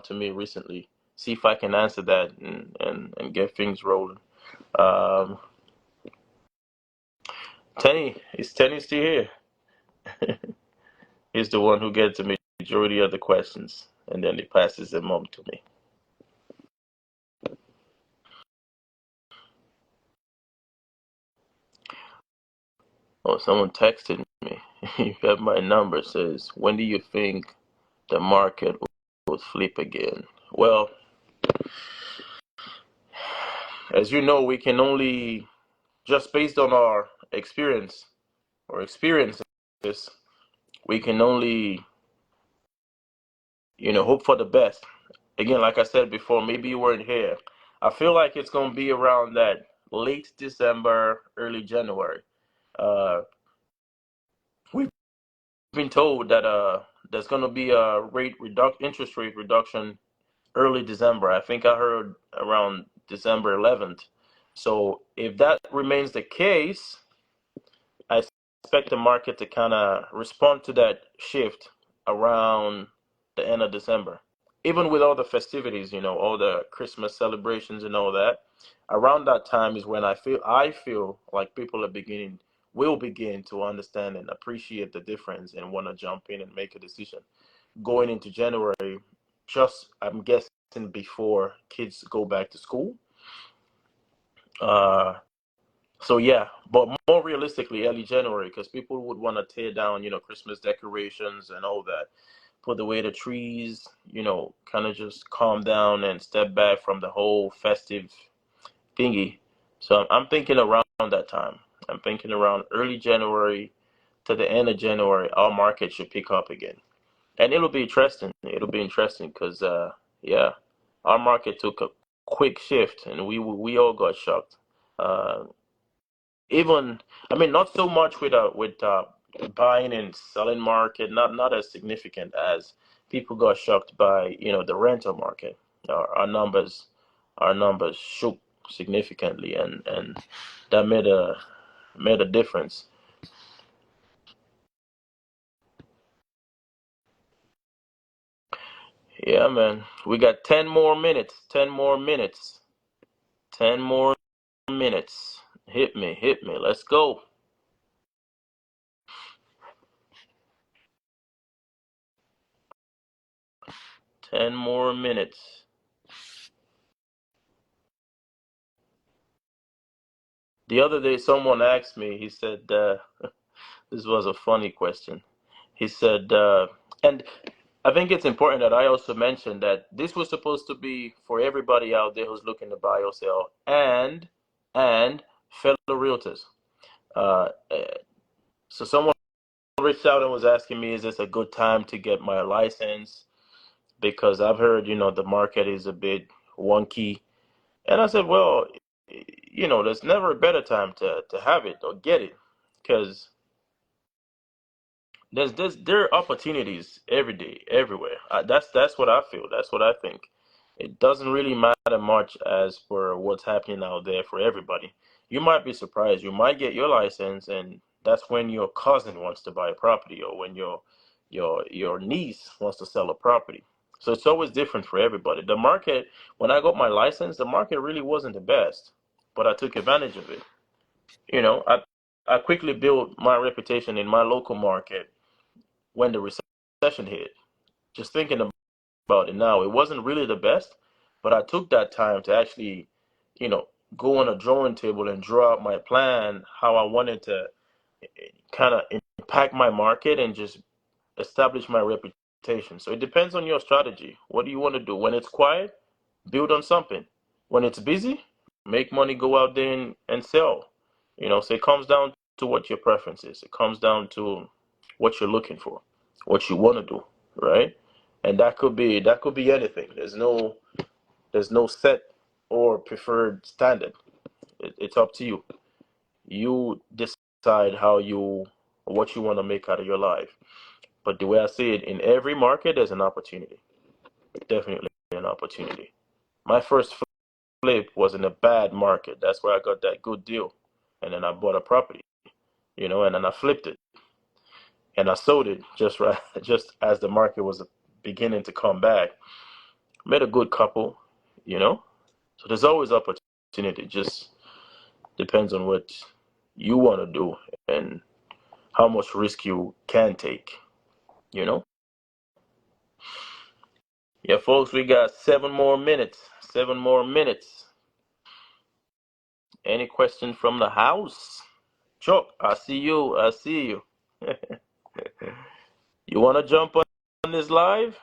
to me recently. See if I can answer that and get things rolling. Um, Tenny, is Tenny still here? He's the one who gets the majority of the questions, and then he passes them on to me. Oh, someone texted me. You have my number. Says, when do you think the market will flip again? Well, as you know, we can only just based on our experience or experiences, we can only hope for the best. Again, like I said before, maybe you weren't here. I feel like it's gonna be around that late December, early January. Uh, we've been told that there's gonna be a interest rate reduction early December. I think I heard around December 11th. So if that remains the case, I expect the market to kind of respond to that shift around the end of December. Even with all the festivities, all the Christmas celebrations and all that, around that time is when I feel like people will begin to understand and appreciate the difference and want to jump in and make a decision. Going into January, just I'm guessing before kids go back to school. Uh, so yeah, but more realistically, early January, because people would want to tear down, Christmas decorations and all that, put away the trees, kind of just calm down and step back from the whole festive thingy. So I'm thinking around that time. I'm thinking around early January to the end of January, our market should pick up again, and it'll be interesting. It'll be interesting because, yeah, our market took a quick shift, and we all got shocked. Uh, Even, I mean, not so much with buying and selling market, not as significant as people got shocked by the rental market. Our numbers shook significantly, and that made a difference. Yeah, man. We got 10 more minutes. 10 more minutes. 10 more minutes. Hit me, hit me. Let's go. 10 more minutes. The other day, someone asked me, he said, this was a funny question. He said, and I think it's important that I also mention that this was supposed to be for everybody out there who's looking to buy or sell, and fellow realtors. So someone reached out and was asking me, is this a good time to get my license? Because I've heard, the market is a bit wonky. And I said, well, there's never a better time to have it or get it, because there are opportunities every day, everywhere. That's what I feel. That's what I think. It doesn't really matter much as for what's happening out there for everybody. You might be surprised. You might get your license, and that's when your cousin wants to buy a property, or when your niece wants to sell a property. So it's always different for everybody. The market, when I got my license, the market really wasn't the best, but I took advantage of it. I quickly built my reputation in my local market when the recession hit. Just thinking about it now, it wasn't really the best, but I took that time to actually, you know, go on a drawing table and draw out my plan, how I wanted to kind of impact my market and just establish my reputation. So it depends on your strategy. What do you want to do? When it's quiet, build on something. When it's busy, make money, go out there and sell. So it comes down to what your preference is. It comes down to what you're looking for, what you want to do, right? And that could be anything. There's no set or preferred standard. It's up to you. You decide what you want to make out of your life. But the way I see it, in every market, there's an opportunity. Definitely an opportunity. My first flip was in a bad market. That's where I got that good deal. And then I bought a property, and then I flipped it. And I sold it just right, just as the market was beginning to come back. Made a good couple, you know. So there's always opportunity. Just depends on what you want to do and how much risk you can take, you know. Yeah, folks, we got 7 more minutes. 7 more minutes. Any question from the house? Chuck, I see you. I see you. You want to jump on this live?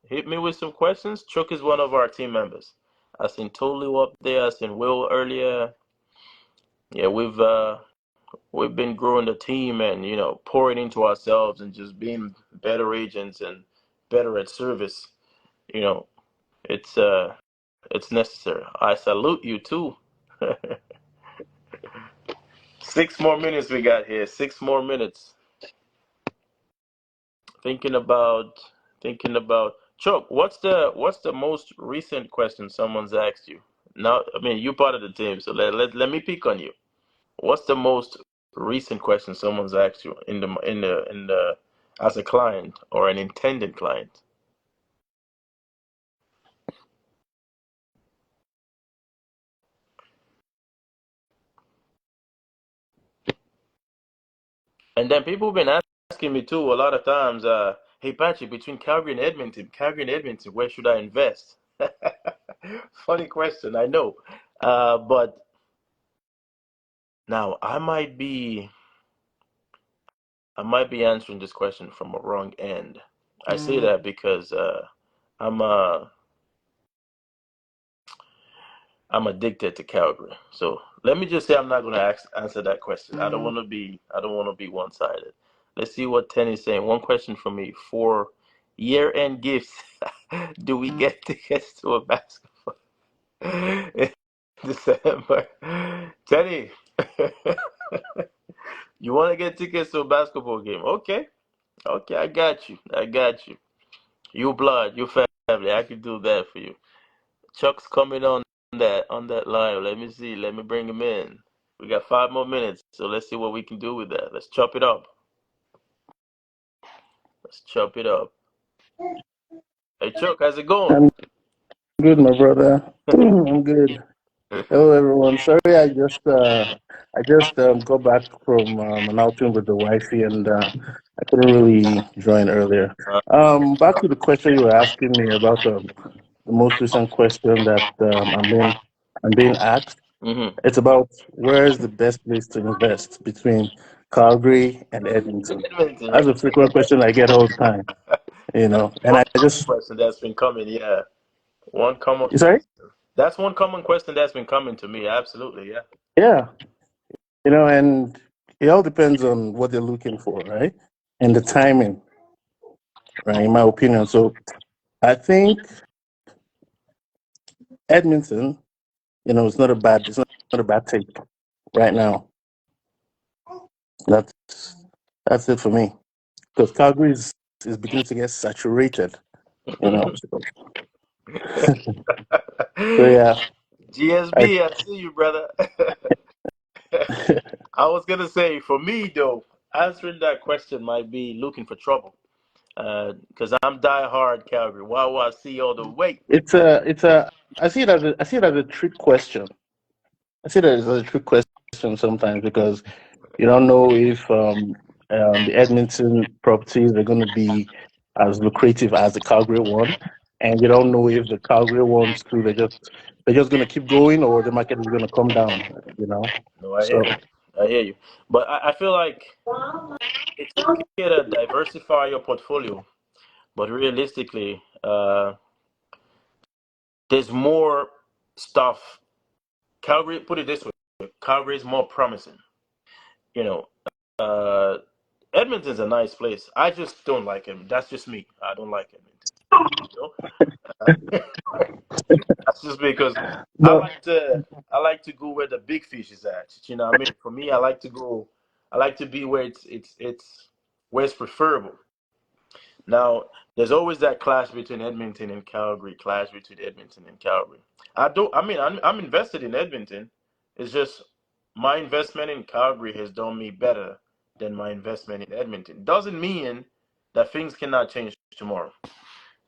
Hit me with some questions. Chuck is one of our team members. I seen Tolu up there. I seen Will earlier. Yeah, we've been growing the team and pouring into ourselves and just being better agents and better at service. You know, it's uh it's necessary. I salute you too. 6 more minutes we got here. 6 more minutes. Thinking about thinking about Chuck, what's the most recent question someone's asked you? Now, I mean, you're part of the team, so let me pick on you. What's the most recent question someone's asked you in the as a client or an intended client? And then people have been asking me too a lot of times, hey Patrick, between Calgary and Edmonton, where should I invest? Funny question, I know. But now I might be answering this question from a wrong end. I say that because I'm uh I'm addicted to Calgary. So let me just say I'm not going to answer that question. I don't want to be one-sided. Let's see what Tenny's saying. One question for me: for year-end gifts, do we get tickets to a basketball in December? Tenny, you want to get tickets to a basketball game? Okay, okay, I got you. I got you. You blood, you family. I can do that for you. Chuck's coming on that line. Let me see. Let me bring him in. We got 5 more minutes, so let's see what we can do with that. Let's chop it up. Let's chop it up. Hey Chuck, how's it going? I'm good, my brother. I'm good. Hello, everyone. Sorry, I just got back from an outing with the wifey, and I couldn't really join earlier. Uh, Back to the question you were asking me about the most recent question that I'm being asked. mm-hmm. It's about where is the best place to invest between Calgary and Edmonton. Edmonton, That's a right? frequent question I get all the time. And One I common just question that's been coming. Yeah, one common you sorry? question. That's one common question that's been coming to me. Absolutely, yeah. Yeah. And it all depends on what they're looking for, right? And the timing, right? In my opinion. So I think Edmonton, it's not a bad take right now. That's that's it for me. Because Calgary is beginning to get saturated, you know. So yeah, I GSB, I see you, brother. I was gonna say, for me though, answering that question might be looking for trouble. Because I'm die hard Calgary. Why will I see all the way? it's a I see it as a trick question. I see that as a trick question sometimes because you don't know if the Edmonton properties are going to be as lucrative as the Calgary one, and you don't know if the Calgary ones too they're just going to keep going or the market is going to come down. You know, No, I hear you. so I hear you. But I feel like it's okay to diversify your portfolio, but realistically, there's more stuff. Calgary, put it this way, Calgary is more promising. You know, uh, Edmonton's a nice place. I just don't like it. That's just me. I don't like Edmonton. That's just because I but like to I like to go where the big fish is at. You know what I mean? For me, I like to be where it's where it's preferable. Now, there's always that clash between Edmonton and Calgary, clash between Edmonton and Calgary. I'm invested in Edmonton. It's just my investment in Calgary has done me better than my investment in Edmonton. Doesn't mean that things cannot change tomorrow.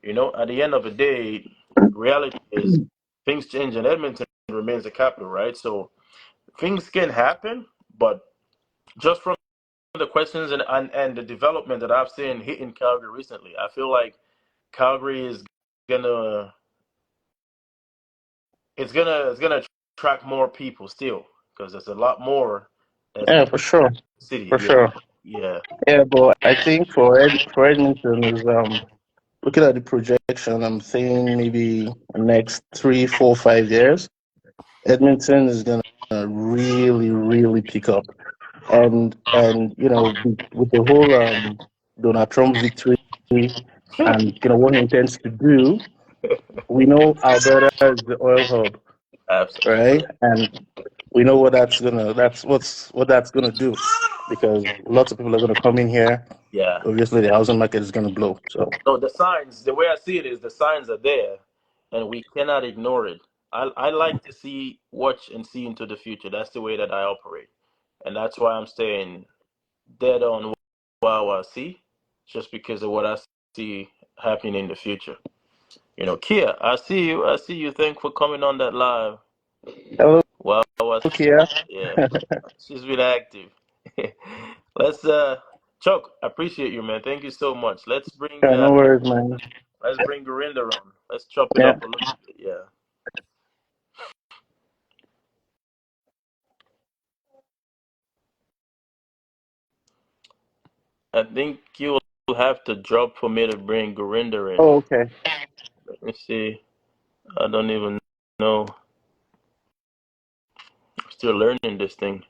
At the end of the day, reality is things change and Edmonton remains the capital, right? So things can happen, but just from the questions and the development that I've seen hitting Calgary recently, I feel like Calgary is gonna it's gonna attract more people still because there's a lot more that's yeah, going for sure, to the city. for Yeah, sure. yeah. Yeah, but I think for Edmonton is looking at the projection, I'm saying maybe the next 3, 4, 5 years, Edmonton is gonna really, really pick up. And with the whole Donald Trump victory and what he intends to do, we know Alberta is the oil hub, Absolutely. right? And we know what that's gonna do because lots of people are gonna come in here. Yeah. Obviously, the housing market is gonna blow. So No, the signs. The way I see it is the signs are there, and we cannot ignore it. I like to watch and see into the future. That's the way that I operate, and that's why I'm staying dead on what I see, just because of what I see happening in the future. Kia, I see you. I see you. Thanks for coming on that live. Hello, Wow, Kia. yeah, she's been active. Let's Chuck, I appreciate you, man. Thank you so much. Yeah, no worries, man. Let's bring Gorinda on. Let's chop it Yeah. up a little bit. Yeah. I think you'll have to drop for me to bring Gorinda in. Oh, okay. Let me see. I don't even know. I'm still learning this thing.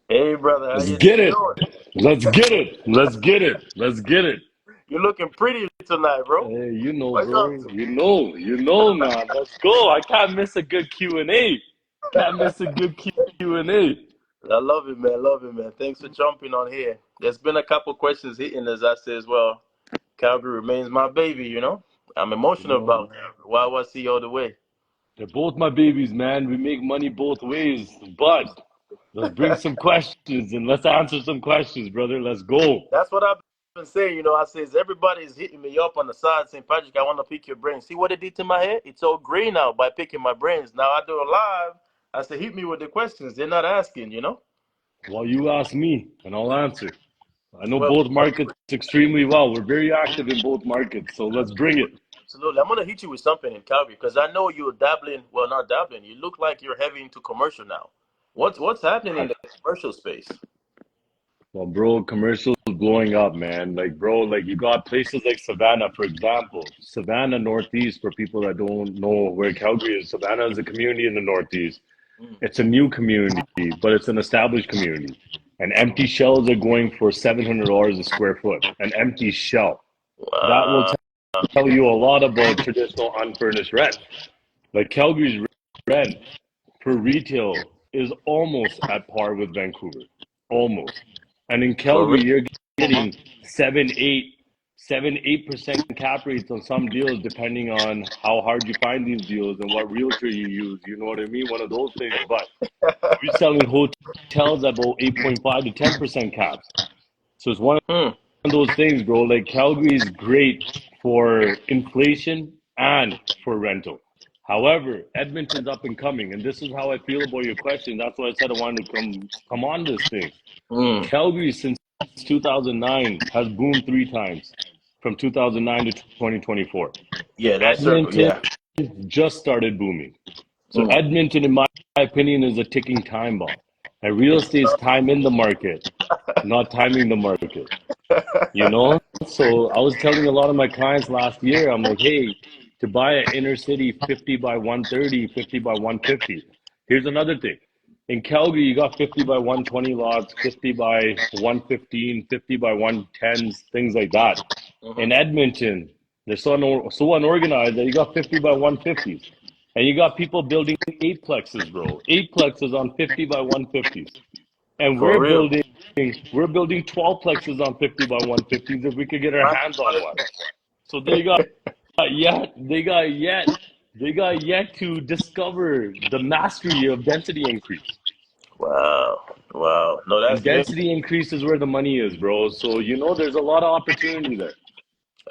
Hey, brother, how Let's you get it. doing? Let's get it. Let's get it. Let's get it. You're looking pretty tonight, bro. Hey, What's bro. up to? Man. Let's go. I can't miss a good Q&A. Can't miss a good Q&A. I love it, man. Love it, man. Thanks for jumping on here. There's been a couple questions hitting as I say as well. Calgary remains my baby. I'm emotional about Man. Calgary. Why was he all the way? They're both my babies, man. We make money both ways. But let's bring some questions and let's answer some questions, brother. Let's go. That's what I've been saying. I says everybody's hitting me up on the side saying, Patrick, I want to pick your brain. See what it did to my head? It's all gray now by picking my brains. Now I do a live. I say, hit me with the questions. They're not asking. Well, you ask me and I'll answer. I know Well, both markets extremely well. We're very active in both markets. So let's bring it. absolutely. I'm gonna hit you with something in Calgary because I know you're dabbling. Well, not dabbling. You look like you're heavy into commercial now. What's happening in the commercial space? Well, bro, commercials blowing up, man. Like, bro, like you got places like Savannah, for example. Savannah, Northeast, for people that don't know where Calgary is. Savannah is a community in the Northeast. Mm. It's a new community, but it's an established community. And empty shells are going for $700 a square foot. An empty shell. That will Wow. tell you a lot about traditional unfurnished rent. Like Calgary's rent for retail is almost at par with Vancouver, almost. And in For real? Calgary, you're getting 7, 8% cap rates on some deals, depending on how hard you find these deals and what realtor you use. You know what I mean? One of those things. But we're selling hotels at about 8.5 to 10% caps. So it's one Hmm. of those things, bro. Like Calgary is great for inflation and for rental. However, Edmonton's up and coming, and this is how I feel about your question. That's why I said I wanted to come on this thing. Hmm. Calgary since 2009 has boomed 3 times, from 2009 to 2024. Yeah, that's certain. Edmonton Yeah. just started booming. So Hmm. Edmonton, in my opinion, is a ticking time bomb. And real estate's time in the market, not timing the market. You know? So I was telling a lot of my clients last year, I'm like, hey, to buy an inner city 50 by 130, 50 by 150. Here's another thing. In Calgary, you got 50 by 120 lots, 50 by 115, 50 by 110s, things like that. Hmm. In Edmonton, they're so unorganized that you got 50 by 150s. And you got people building eightplexes, bro. Eightplexes on 50 by 150s. And For real. we're building 12 plexes on 50 by 150s if we could get our Not hands on one. So they got yet to discover the mastery of density increase. Wow. Wow. No, that's And game. density increase is where the money is, bro. So there's a lot of opportunity there.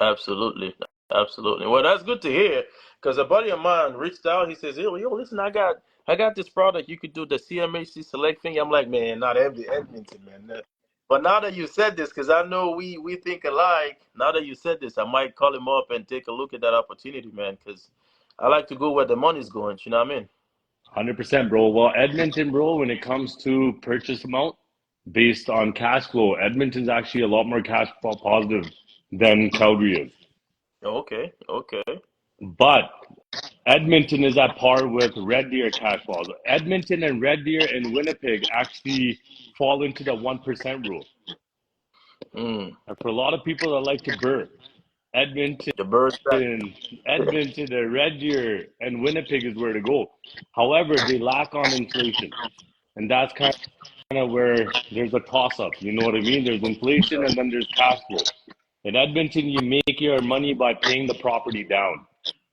Absolutely. Absolutely. Well, that's good to hear because a buddy of mine reached out. He says, yo, listen, I got this product. You could do the CMHC select thing. I'm like, man, not Edmonton, man. But now that you said this, because I know we think alike, now that you said this, I might call him up and take a look at that opportunity, man, because I like to go where the money's going. You know what I mean? 100%, bro. Well, Edmonton, bro, when it comes to purchase amount based on cash flow, Edmonton's actually a lot more cash flow positive than Calgary is. Okay. Okay. But Edmonton is at par with Red Deer cash flows. Edmonton and Red Deer and Winnipeg actually fall into the 1% rule. Mm. And for a lot of people that like to burn, Edmonton, The birds. Edmonton and Red Deer and Winnipeg is where to go. However, they lack on inflation. And that's kind of where there's a toss up. You know what I mean? There's inflation and then there's cash flow. In Edmonton, you make your money by paying the property down.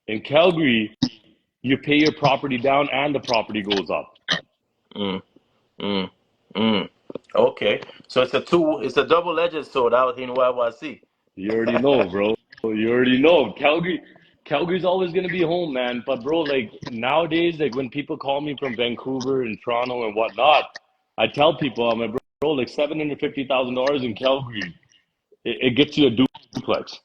In Calgary, you pay your property down and the property goes up. Mm, mm, mm. Okay, so it's a double-edged sword out here in YYC. You already know, bro. You already know. Calgary's always gonna be home, man. But bro, like nowadays, like when people call me from Vancouver and Toronto and whatnot, I tell people, I'm like, bro, like $750,000 in Calgary, it gets you a duplex.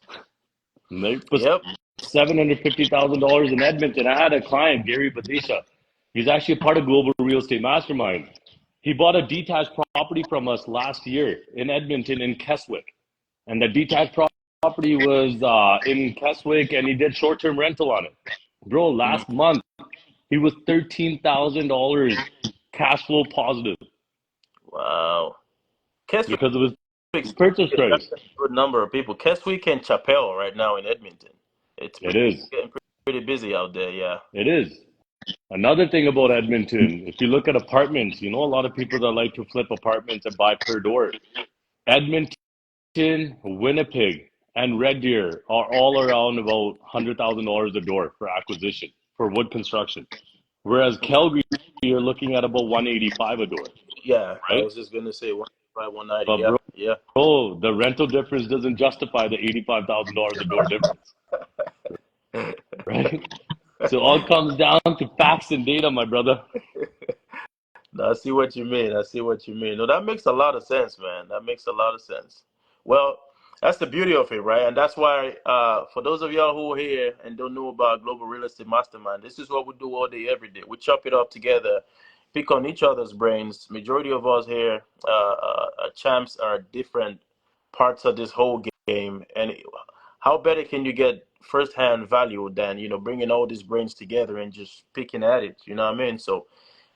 Right? But Yep. $750,000 in Edmonton. I had a client, Gary Badesha. He's actually a part of Global Real Estate Mastermind. He bought a detached property from us last year in Edmonton in Keswick. And the detached property was in Keswick, and he did short-term rental on it. Bro, Mm. last month, he was $13,000 cash flow positive Wow. Keswick, because of his purchase that's price. a good number of people. Keswick and Chapel right now in Edmonton. It's It is. getting pretty busy out there. Yeah. It is. Another thing about Edmonton, if you look at apartments, you know a lot of people that like to flip apartments and buy per door. Edmonton, Winnipeg, and Red Deer are all around about $100,000 a door for acquisition for wood construction. Whereas Calgary, you're looking at about 185 a door, Yeah. I right? was just gonna say 185, 190. But Yeah. Yeah. bro, the rental difference doesn't justify the $85,000 a door difference, right? So it all comes down to facts and data, my brother. No, I see what you mean. I see what you mean. No, that makes a lot of sense, man. That makes a lot of sense. Well, that's the beauty of it, right? And that's why, for those of y'all who are here and don't know about Global Real Estate Mastermind, this is what we do all day, every day. We chop it up together, pick on each other's brains. Majority of us here, champs, are different parts of this whole game. And how better can you get firsthand value than, bringing all these brains together and just picking at it? You know what I mean? So,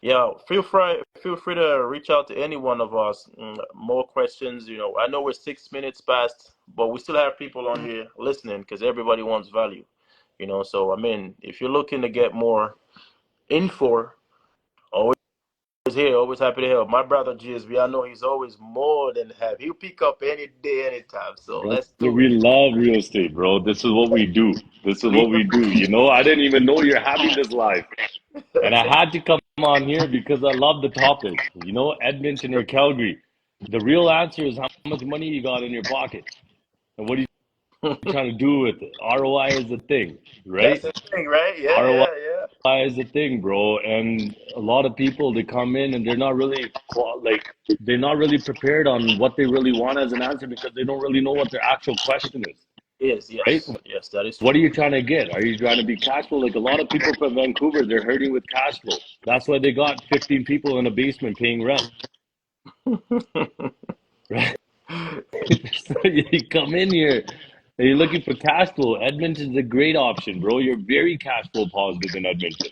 yeah, feel free to reach out to any one of us. More questions, I know we're 6 minutes past, but we still have people on here listening because everybody wants value. So I mean, if you're looking to get more info, always here, always happy to help. My brother GSB, I know he's always more than happy. He'll pick up any day, anytime. So Brother, let's do we it. love real estate, bro. This is what we do. This is We what we do. I didn't even know you're having this live. And I had to come on here because I love the topic. Edmonton or Calgary. The real answer is how much money you got in your pocket. And what are you trying to do with it? ROI is the thing, That's right? the thing, right? Yeah, ROI yeah, yeah. is the thing, bro. And a lot of people, they come in and they're not really they're not really prepared on what they really want as an answer because they don't really know what their actual question is, Yes, right? yes, yes. That is What are true. you trying to get? Are you trying to be cash flow? Like a lot of people from Vancouver, they're hurting with cash flow. That's why they got 15 people in a basement paying rent, right? So you come in here and you're looking for cash flow. Edmonton's a great option, bro. You're very cash flow positive in Edmonton.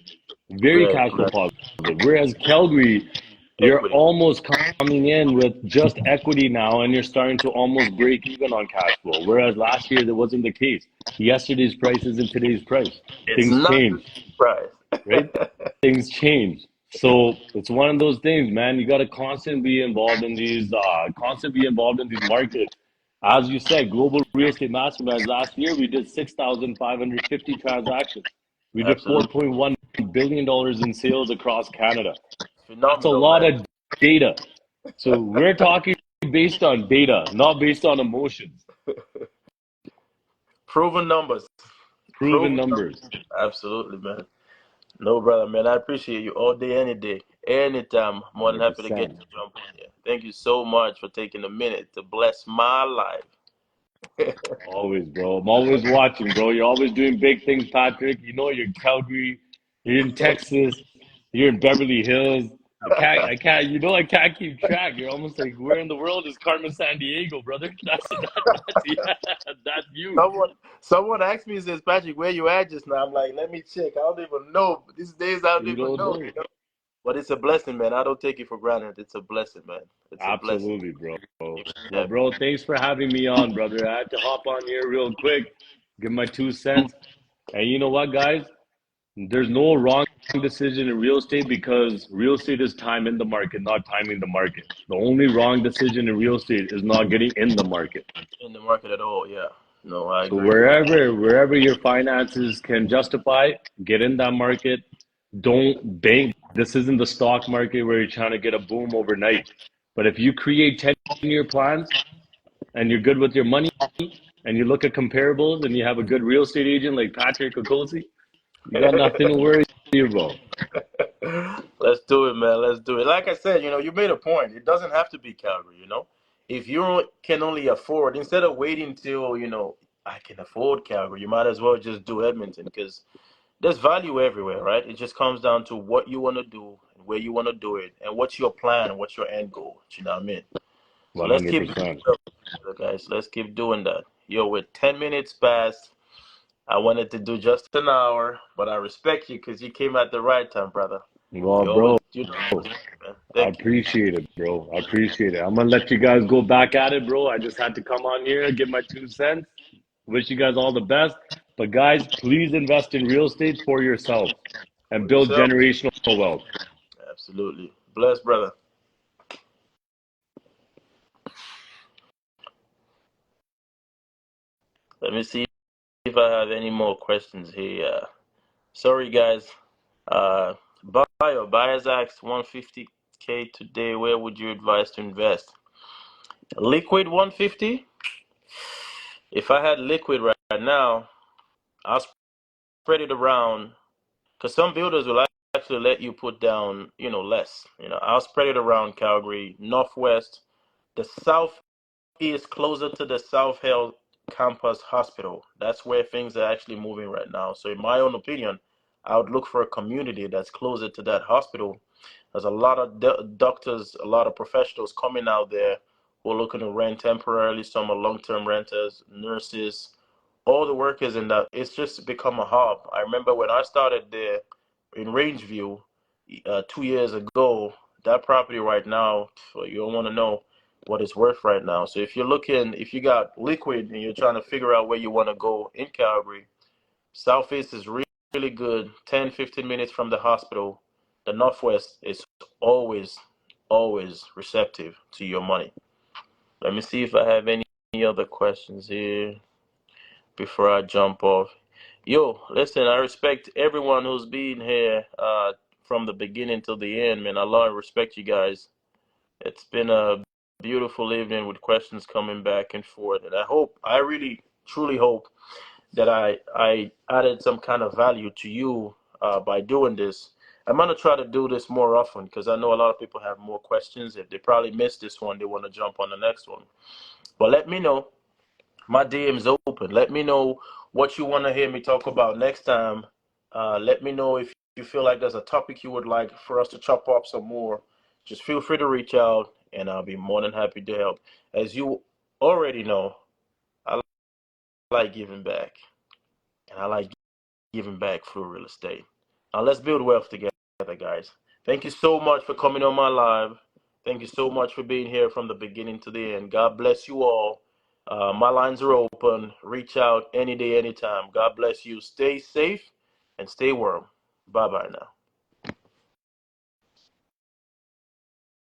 Very Right, cash flow right. positive. Whereas Calgary, you're Equity. almost coming in with just equity now and you're starting to almost break even on cash flow. Whereas last year, that wasn't the case. Yesterday's price isn't today's price. It's Things not change, price. right? Things change. So it's one of those things, man. You got to constantly be involved in these markets. As you said, Global Real Estate Masterminds last year, we did 6,550 transactions. We did Absolutely $4.1 billion in sales across Canada. That's a phenomenal, lot man. of data. So we're talking based on data, not based on emotions. Proven numbers. Proven Proven numbers. numbers. Absolutely, man. No, brother, man. I appreciate you all day, any day, anytime. More than happy to get 100%. to jump on here. Thank you so much for taking a minute to bless my life. Always, bro. I'm always watching, bro. You're always doing big things, Patrick. You're in Calgary, you're in Texas, you're in Beverly Hills. I can't keep track. You're almost like, where in the world is Carmen San Diego, brother? Yeah, that's you. Someone asked me, says, Patrick, where you at just now? I'm like, let me check. I don't even know. These days, I don't You even don't know. know. But it's a blessing, man. I don't take it for granted. It's a blessing, man. It's a blessing. Absolutely, bro. Well, Yeah. bro, thanks for having me on, brother. I had to hop on here real quick, give my 2 cents. And you know what, guys? There's no wrong decision in real estate because real estate is time in the market, not timing the market. The only wrong decision in real estate is not getting in the market. In the market at all. Yeah. No, I So agree. wherever your finances can justify, get in that market. Don't bank. This isn't the stock market where you're trying to get a boom overnight. But if you create 10-year plans and you're good with your money and you look at comparables and you have a good real estate agent like Patrick Okosi, you got nothing to worry about. Let's do it, man. Let's do it. Like I said, you made a point. It doesn't have to be Calgary. If you can only afford, instead of waiting till, I can afford Calgary, you might as well just do Edmonton because there's value everywhere, right? It just comes down to what you want to do and where you want to do it and what's your plan and what's your end goal. You know what I mean? So let's keep doing 100%. that, guys. Let's keep doing that. Yo, we're 10 minutes past. I wanted to do just an hour, but I respect you because you came at the right time, brother. Well, You always, bro, man. I Thank you. appreciate it, bro. I appreciate it. I'm gonna let you guys go back at it, bro. I just had to come on here, give my 2 cents. Wish you guys all the best. But guys, please invest in real estate for yourself and For build yourself. generational wealth. Absolutely. Bless, brother. Let me see if I have any more questions here. Sorry, guys. Buyers asked 150K today. Where would you advise to invest? Liquid 150? If I had liquid right now, I'll spread it around because some builders will actually let you put down, less. I'll spread it around Calgary, Northwest, the South is closer to the South Hill Campus Hospital. That's where things are actually moving right now. So, in my own opinion, I would look for a community that's closer to that hospital. There's a lot of doctors, a lot of professionals coming out there who are looking to rent temporarily. Some are long-term renters, nurses, all the workers in that. It's just become a hub. I remember when I started there in Rangeview 2 years ago, that property right now, you don't want to know what it's worth right now. So if you got liquid and you're trying to figure out where you want to go in Calgary, Southeast is really good, 10, 15 minutes from the hospital. The Northwest is always, always receptive to your money. Let me see if I have any other questions here before I jump off. Yo, listen, I respect everyone who's been here from the beginning till the end, man. I love and respect you guys. It's been a beautiful evening with questions coming back and forth. And I really, truly hope that I added some kind of value to you by doing this. I'm going to try to do this more often because I know a lot of people have more questions. If they probably missed this one, they want to jump on the next one. But let me know. My DM's open. Let me know what you want to hear me talk about next time. Let me know if you feel like there's a topic you would like for us to chop up some more. Just feel free to reach out, and I'll be more than happy to help. As you already know, I like giving back, and I like giving back through real estate. Now let's build wealth together, guys. Thank you so much for coming on my live. Thank you so much for being here from the beginning to the end. God bless you all. My lines are open. Reach out any day, anytime. God bless you. Stay safe and stay warm. Bye bye now.